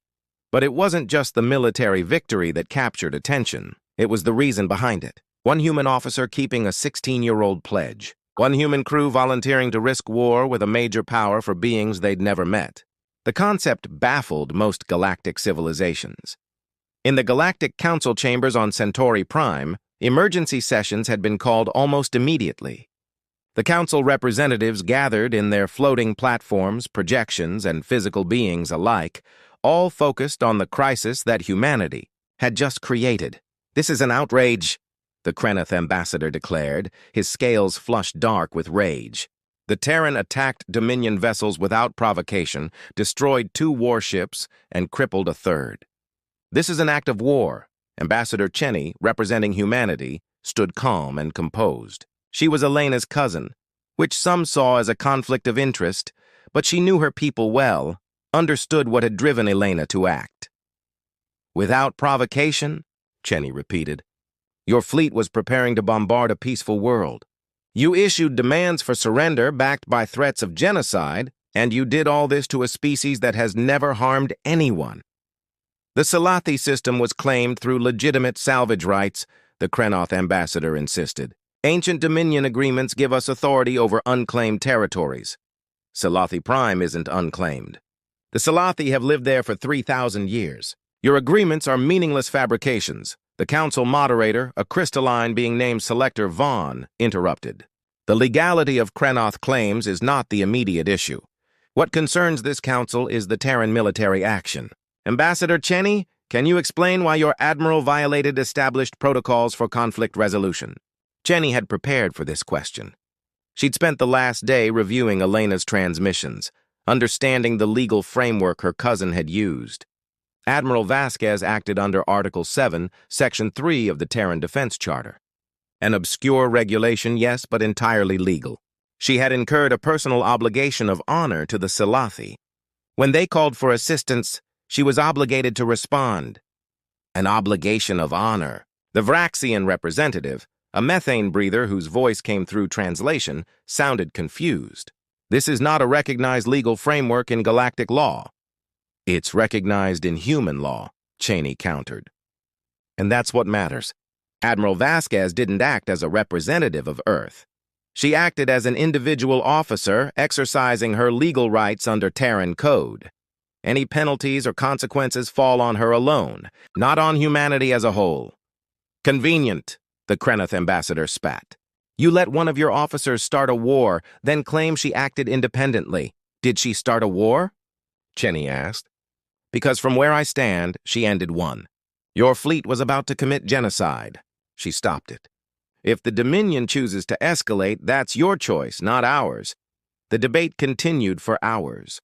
But it wasn't just the military victory that captured attention. It was the reason behind it. One human officer keeping a 16-year-old pledge. One human crew volunteering to risk war with a major power for beings they'd never met. The concept baffled most galactic civilizations. In the Galactic Council chambers on Centauri Prime, emergency sessions had been called almost immediately. The Council representatives gathered in their floating platforms, projections, and physical beings alike, all focused on the crisis that humanity had just created. "This is an outrage," the Krenoth ambassador declared, his scales flushed dark with rage. The Terran attacked Dominion vessels without provocation, destroyed 2 warships, and crippled a 3rd. "This is an act of war." Ambassador Cheney, representing humanity, stood calm and composed. She was Elena's cousin, which some saw as a conflict of interest, but she knew her people well, understood what had driven Elena to act. "Without provocation," Cheney repeated. "Your fleet was preparing to bombard a peaceful world. You issued demands for surrender backed by threats of genocide, and you did all this to a species that has never harmed anyone." The Silathi system was claimed through legitimate salvage rights, the Krenoth ambassador insisted. "Ancient Dominion agreements give us authority over unclaimed territories. Silathi Prime isn't unclaimed. The Silathi have lived there for 3,000 years. Your agreements are meaningless fabrications." The council moderator, a crystalline being named Selector Vaughn, interrupted. "The legality of Krenoth claims is not the immediate issue. What concerns this council is the Terran military action. Ambassador Cheney, can you explain why your admiral violated established protocols for conflict resolution?" Cheney had prepared for this question. She'd spent the last day reviewing Elena's transmissions, understanding the legal framework her cousin had used. Admiral Vasquez acted under Article 7, Section 3 of the Terran Defense Charter. An obscure regulation, yes, but entirely legal. She had incurred a personal obligation of honor to the Silathi. When they called for assistance, she was obligated to respond. An obligation of honor. The Vraxian representative, a methane breather whose voice came through translation, sounded confused. "This is not a recognized legal framework in galactic law." "It's recognized in human law," Cheney countered. "And that's what matters." Admiral Vasquez didn't act as a representative of Earth. She acted as an individual officer exercising her legal rights under Terran code. Any penalties or consequences fall on her alone, not on humanity as a whole. "Convenient," the Krenoth ambassador spat. "You let one of your officers start a war, then claim she acted independently. Did she start a war?" Cheney asked. "Because from where I stand, she ended one. Your fleet was about to commit genocide. She stopped it. If the Dominion chooses to escalate, that's your choice, not ours." The debate continued for hours.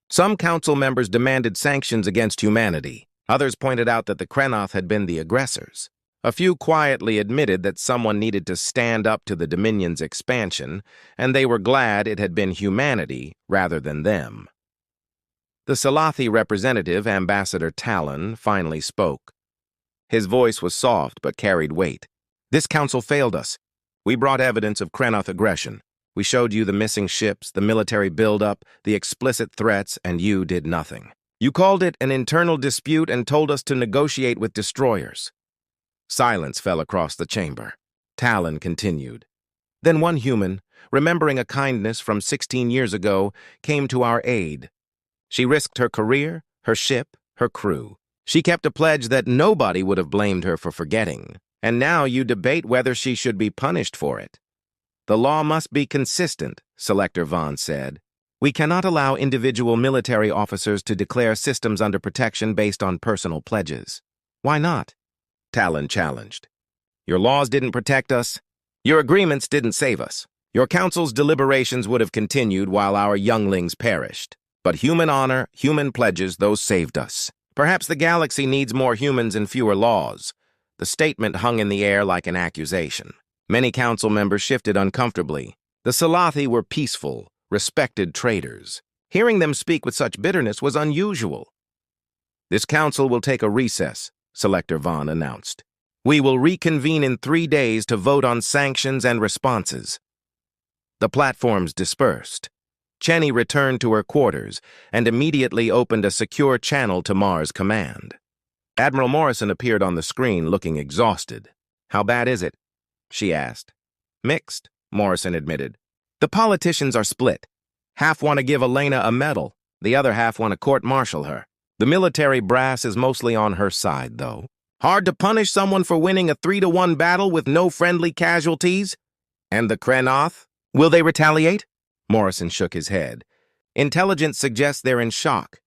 Some council members demanded sanctions against humanity. Others pointed out that the Krenoth had been the aggressors. A few quietly admitted that someone needed to stand up to the Dominion's expansion, and they were glad it had been humanity rather than them. The Silathi representative, Ambassador Talon, finally spoke. His voice was soft but carried weight. "This council failed us. We brought evidence of Krenoth aggression. We showed you the missing ships, the military buildup, the explicit threats, and you did nothing. You called it an internal dispute and told us to negotiate with destroyers." Silence fell across the chamber. Talon continued. "Then one human, remembering a kindness from 16 years ago, came to our aid. She risked her career, her ship, her crew. She kept a pledge that nobody would have blamed her for forgetting, and now you debate whether she should be punished for it." "The law must be consistent," Selector Vaughn said. We cannot allow individual military officers to declare systems under protection based on personal pledges. Why not? Talon challenged. Your laws didn't protect us. Your agreements didn't save us. Your council's deliberations would have continued while our younglings perished. But human honor, human pledges, those saved us. Perhaps the galaxy needs more humans and fewer laws. The statement hung in the air like an accusation. Many council members shifted uncomfortably. The Salathi were peaceful, respected traders. Hearing them speak with such bitterness was unusual. This council will take a recess, Selector Vaughn announced. We will reconvene in 3 days to vote on sanctions and responses. The platforms dispersed. Cheney returned to her quarters and immediately opened a secure channel to Mars Command. Admiral Morrison appeared on the screen looking exhausted. How bad is it? She asked. Mixed, Morrison admitted. The politicians are split. Half want to give Elena a medal. The other half want to court-martial her. The military brass is mostly on her side, though. Hard to punish someone for winning a 3-to-1 battle with no friendly casualties? And the Krenoth? Will they retaliate? Morrison shook his head. Intelligence suggests they're in shock.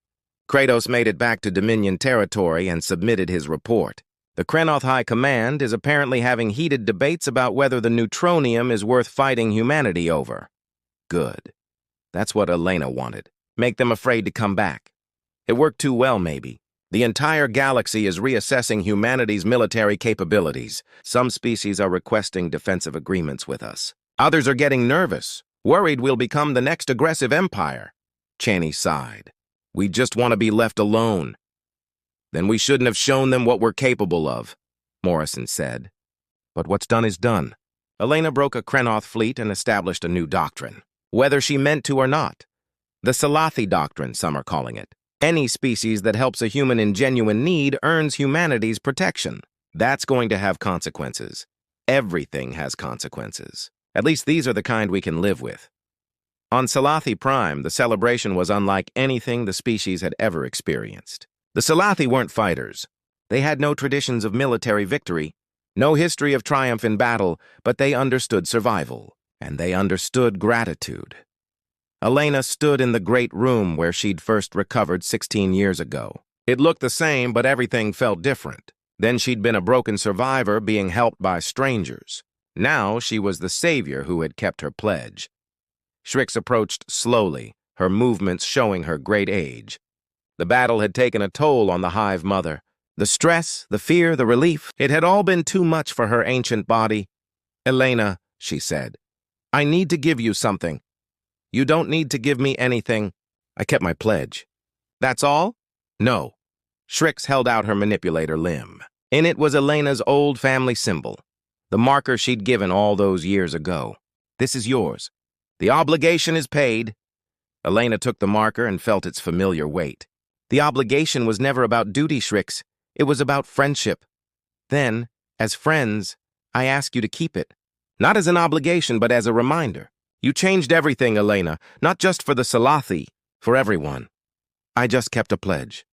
Kratos made it back to Dominion territory and submitted his report. The Krenoth High Command is apparently having heated debates about whether the neutronium is worth fighting humanity over. Good. That's what Elena wanted. Make them afraid to come back. It worked too well, maybe. The entire galaxy is reassessing humanity's military capabilities. Some species are requesting defensive agreements with us. Others are getting nervous, worried we'll become the next aggressive empire. Cheney sighed. We just want to be left alone. Then we shouldn't have shown them what we're capable of, Morrison said. But what's done is done. Elena broke a Krenoth fleet and established a new doctrine, whether she meant to or not. The Salathi doctrine, some are calling it. Any species that helps a human in genuine need earns humanity's protection. That's going to have consequences. Everything has consequences. At least these are the kind we can live with. On Salathi Prime, the celebration was unlike anything the species had ever experienced. The Salathi weren't fighters. They had no traditions of military victory, no history of triumph in battle, but they understood survival, and they understood gratitude. Elena stood in the great room where she'd first recovered 16 years ago. It looked the same, but everything felt different. Then she'd been a broken survivor being helped by strangers. Now she was the savior who had kept her pledge. Shrix approached slowly, her movements showing her great age. The battle had taken a toll on the Hive Mother. The stress, the fear, the relief, it had all been too much for her ancient body. Elena, she said, I need to give you something. You don't need to give me anything. I kept my pledge. That's all? No. Shrix held out her manipulator limb. In it was Elena's old family symbol, the marker she'd given all those years ago. This is yours. The obligation is paid. Elena took the marker and felt its familiar weight. The obligation was never about duty, Shrix. It was about friendship. Then, as friends, I ask you to keep it. Not as an obligation, but as a reminder. You changed everything, Elena, not just for the Salathi, for everyone. I just kept a pledge.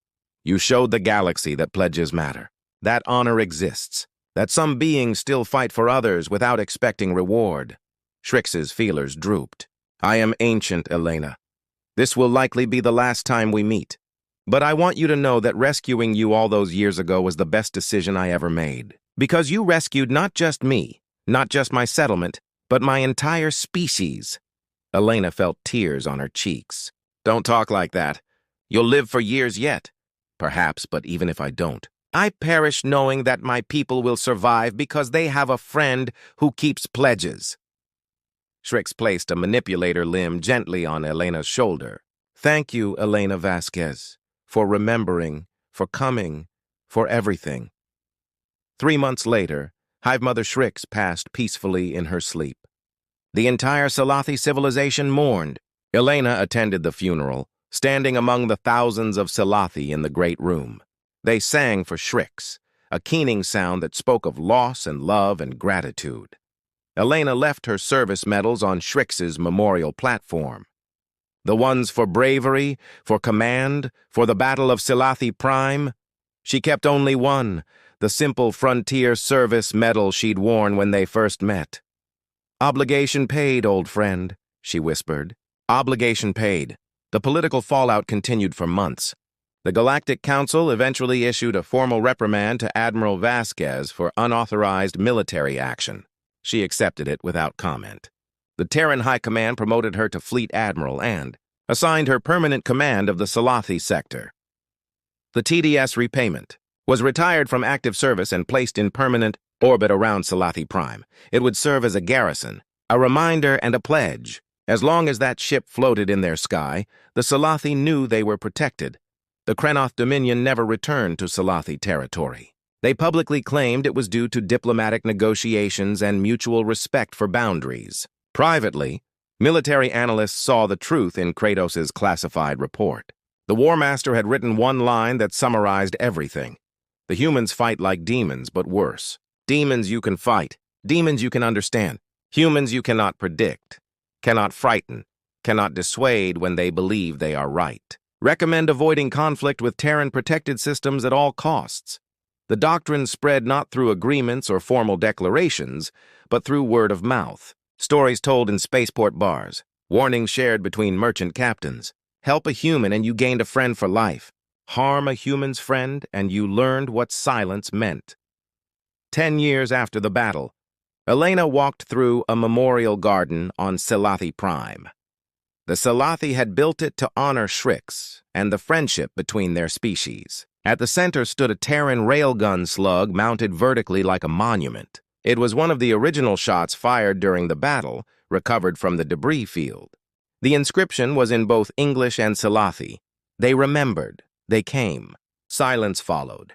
You showed the galaxy that pledges matter, that honor exists, that some beings still fight for others without expecting reward. Shrix's feelers drooped. I am ancient, Elena. This will likely be the last time we meet. But I want you to know that rescuing you all those years ago was the best decision I ever made. Because you rescued not just me, not just my settlement, but my entire species. Elena felt tears on her cheeks. Don't talk like that. You'll live for years yet. Perhaps, but even if I don't, I perish knowing that my people will survive because they have a friend who keeps pledges. Shrix placed a manipulator limb gently on Elena's shoulder. Thank you, Elena Vasquez, for remembering, for coming, for everything. 3 months later, Hive Mother Shrix passed peacefully in her sleep. The entire Salathi civilization mourned. Elena attended the funeral, standing among the thousands of Salathi in the great room. They sang for Shrix, a keening sound that spoke of loss and love and gratitude. Elena left her service medals on Shrix's memorial platform. The ones for bravery, for command, for the Battle of Salathi Prime. She kept only one, the simple frontier service medal she'd worn when they first met. Obligation paid, old friend, she whispered. Obligation paid. The political fallout continued for months. The Galactic Council eventually issued a formal reprimand to Admiral Vasquez for unauthorized military action. She accepted it without comment. The Terran High Command promoted her to Fleet Admiral and assigned her permanent command of the Salathi sector. The TDS repayment was retired from active service and placed in permanent orbit around Salathi Prime. It would serve as a garrison, a reminder and a pledge. As long as that ship floated in their sky, the Salathi knew they were protected. The Jathic Dominion never returned to Salathi territory. They publicly claimed it was due to diplomatic negotiations and mutual respect for boundaries. Privately, military analysts saw the truth in Kratos' classified report. The War Master had written one line that summarized everything. The humans fight like demons, but worse. Demons you can fight. Demons you can understand. Humans you cannot predict, cannot frighten, cannot dissuade when they believe they are right. Recommend avoiding conflict with Terran protected systems at all costs. The doctrine spread not through agreements or formal declarations, but through word of mouth. Stories told in spaceport bars, warnings shared between merchant captains. Help a human and you gained a friend for life. Harm a human's friend and you learned what silence meant. 10 years after the battle, Elena walked through a memorial garden on Salathi Prime. The Salathi had built it to honor Shrix and the friendship between their species. At the center stood a Terran railgun slug mounted vertically like a monument. It was one of the original shots fired during the battle, recovered from the debris field. The inscription was in both English and Salathi. They remembered. They came. Silence followed.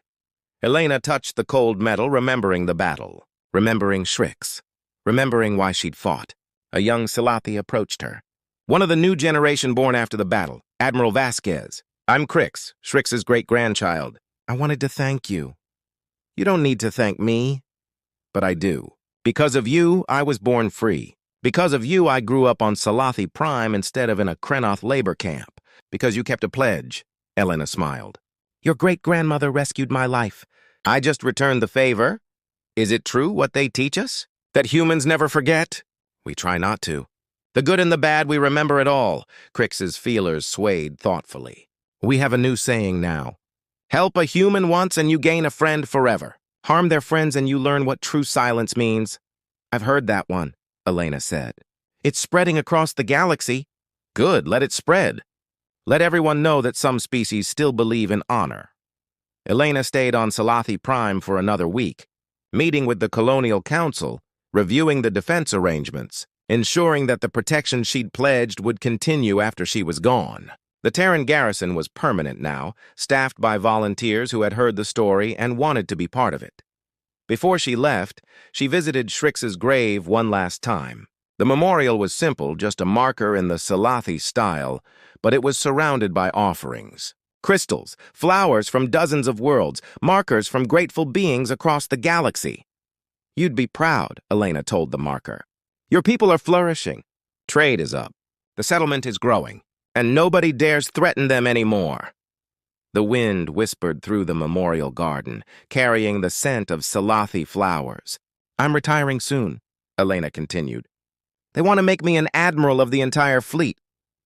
Elena touched the cold metal, remembering the battle, remembering Shrix, remembering why she'd fought. A young Salathi approached her. One of the new generation born after the battle, Admiral Vasquez. I'm Crix, Shrix's great-grandchild. I wanted to thank you. You don't need to thank me, but I do. Because of you, I was born free. Because of you, I grew up on Salathi Prime instead of in a Krenoth labor camp. Because you kept a pledge, Elena smiled. Your great-grandmother rescued my life. I just returned the favor. Is it true what they teach us? That humans never forget? We try not to. The good and the bad, we remember it all. Crix's feelers swayed thoughtfully. We have a new saying now. Help a human once and you gain a friend forever. Harm their friends and you learn what true silence means. I've heard that one, Elena said. It's spreading across the galaxy. Good, let it spread. Let everyone know that some species still believe in honor. Elena stayed on Salathi Prime for another week, meeting with the Colonial Council, reviewing the defense arrangements, ensuring that the protection she'd pledged would continue after she was gone. The Terran garrison was permanent now, staffed by volunteers who had heard the story and wanted to be part of it. Before she left, she visited Shrix's grave one last time. The memorial was simple, just a marker in the Salathi style, but it was surrounded by offerings. Crystals, flowers from dozens of worlds, markers from grateful beings across the galaxy. You'd be proud, Elena told the marker. Your people are flourishing. Trade is up. The settlement is growing, and nobody dares threaten them anymore. The wind whispered through the memorial garden, carrying the scent of Salathi flowers. I'm retiring soon, Elena continued. They want to make me an admiral of the entire fleet,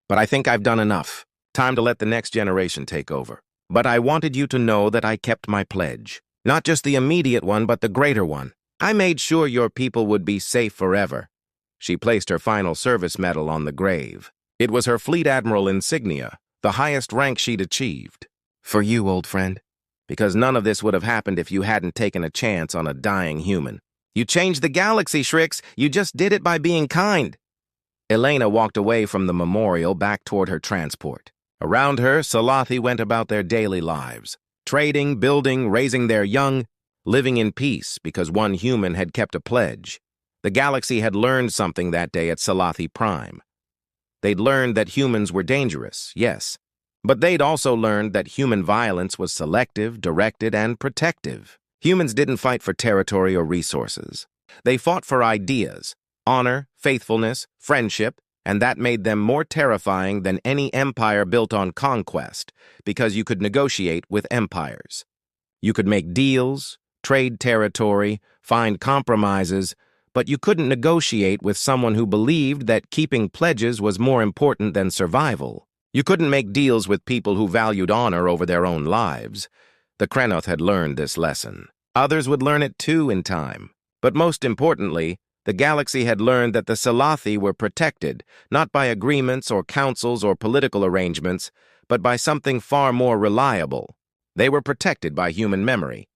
but I think I've done enough. Time to let the next generation take over. But I wanted you to know that I kept my pledge. Not just the immediate one, but the greater one. I made sure your people would be safe forever. She placed her final service medal on the grave. It was her fleet admiral insignia, the highest rank she'd achieved. For you, old friend. Because none of this would have happened if you hadn't taken a chance on a dying human. You changed the galaxy, Shrix. You just did it by being kind. Elena walked away from the memorial back toward her transport. Around her, Salathi went about their daily lives, trading, building, raising their young, living in peace because one human had kept a pledge. The galaxy had learned something that day at Salathi Prime. They'd learned that humans were dangerous, yes, but they'd also learned that human violence was selective, directed, and protective. Humans didn't fight for territory or resources. They fought for ideas, honor, faithfulness, friendship, and that made them more terrifying than any empire built on conquest, because you could negotiate with empires. You could make deals, trade territory, find compromises, but you couldn't negotiate with someone who believed that keeping pledges was more important than survival. You couldn't make deals with people who valued honor over their own lives. The Krenoth had learned this lesson. Others would learn it too in time. But most importantly, the galaxy had learned that the Salathi were protected, not by agreements or councils or political arrangements, but by something far more reliable. They were protected by human memory.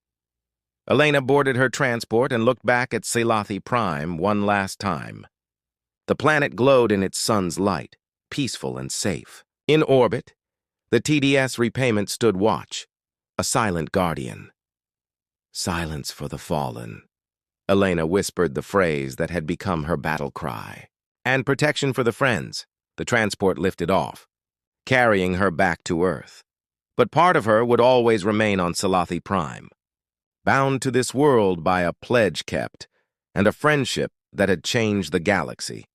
Elena boarded her transport and looked back at Salathi Prime one last time. The planet glowed in its sun's light, peaceful and safe. In orbit, the TDS repayment stood watch, a silent guardian. Silence for the fallen. Elena whispered the phrase that had become her battle cry. And protection for the friends. The transport lifted off, carrying her back to Earth. But part of her would always remain on Salathi Prime, bound to this world by a pledge kept and a friendship that had changed the galaxy.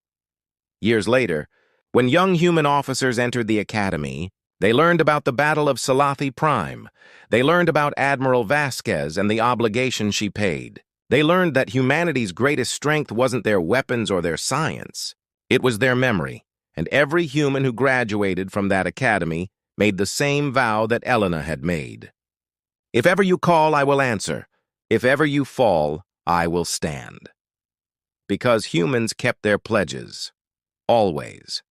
Years later, when young human officers entered the Academy, they learned about the Battle of Salathi Prime. They learned about Admiral Vasquez and the obligation she paid. They learned that humanity's greatest strength wasn't their weapons or their science. It was their memory, and every human who graduated from that academy made the same vow that Elena had made. If ever you call, I will answer. If ever you fall, I will stand. Because humans kept their pledges. Always.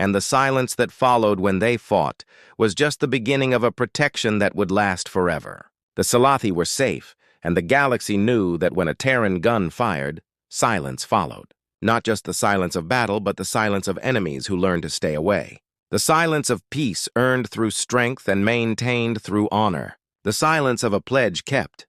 And the silence that followed when they fought was just the beginning of a protection that would last forever. The Salathi were safe, and the galaxy knew that when a Terran gun fired, silence followed. Not just the silence of battle, but the silence of enemies who learned to stay away. The silence of peace earned through strength and maintained through honor. The silence of a pledge kept.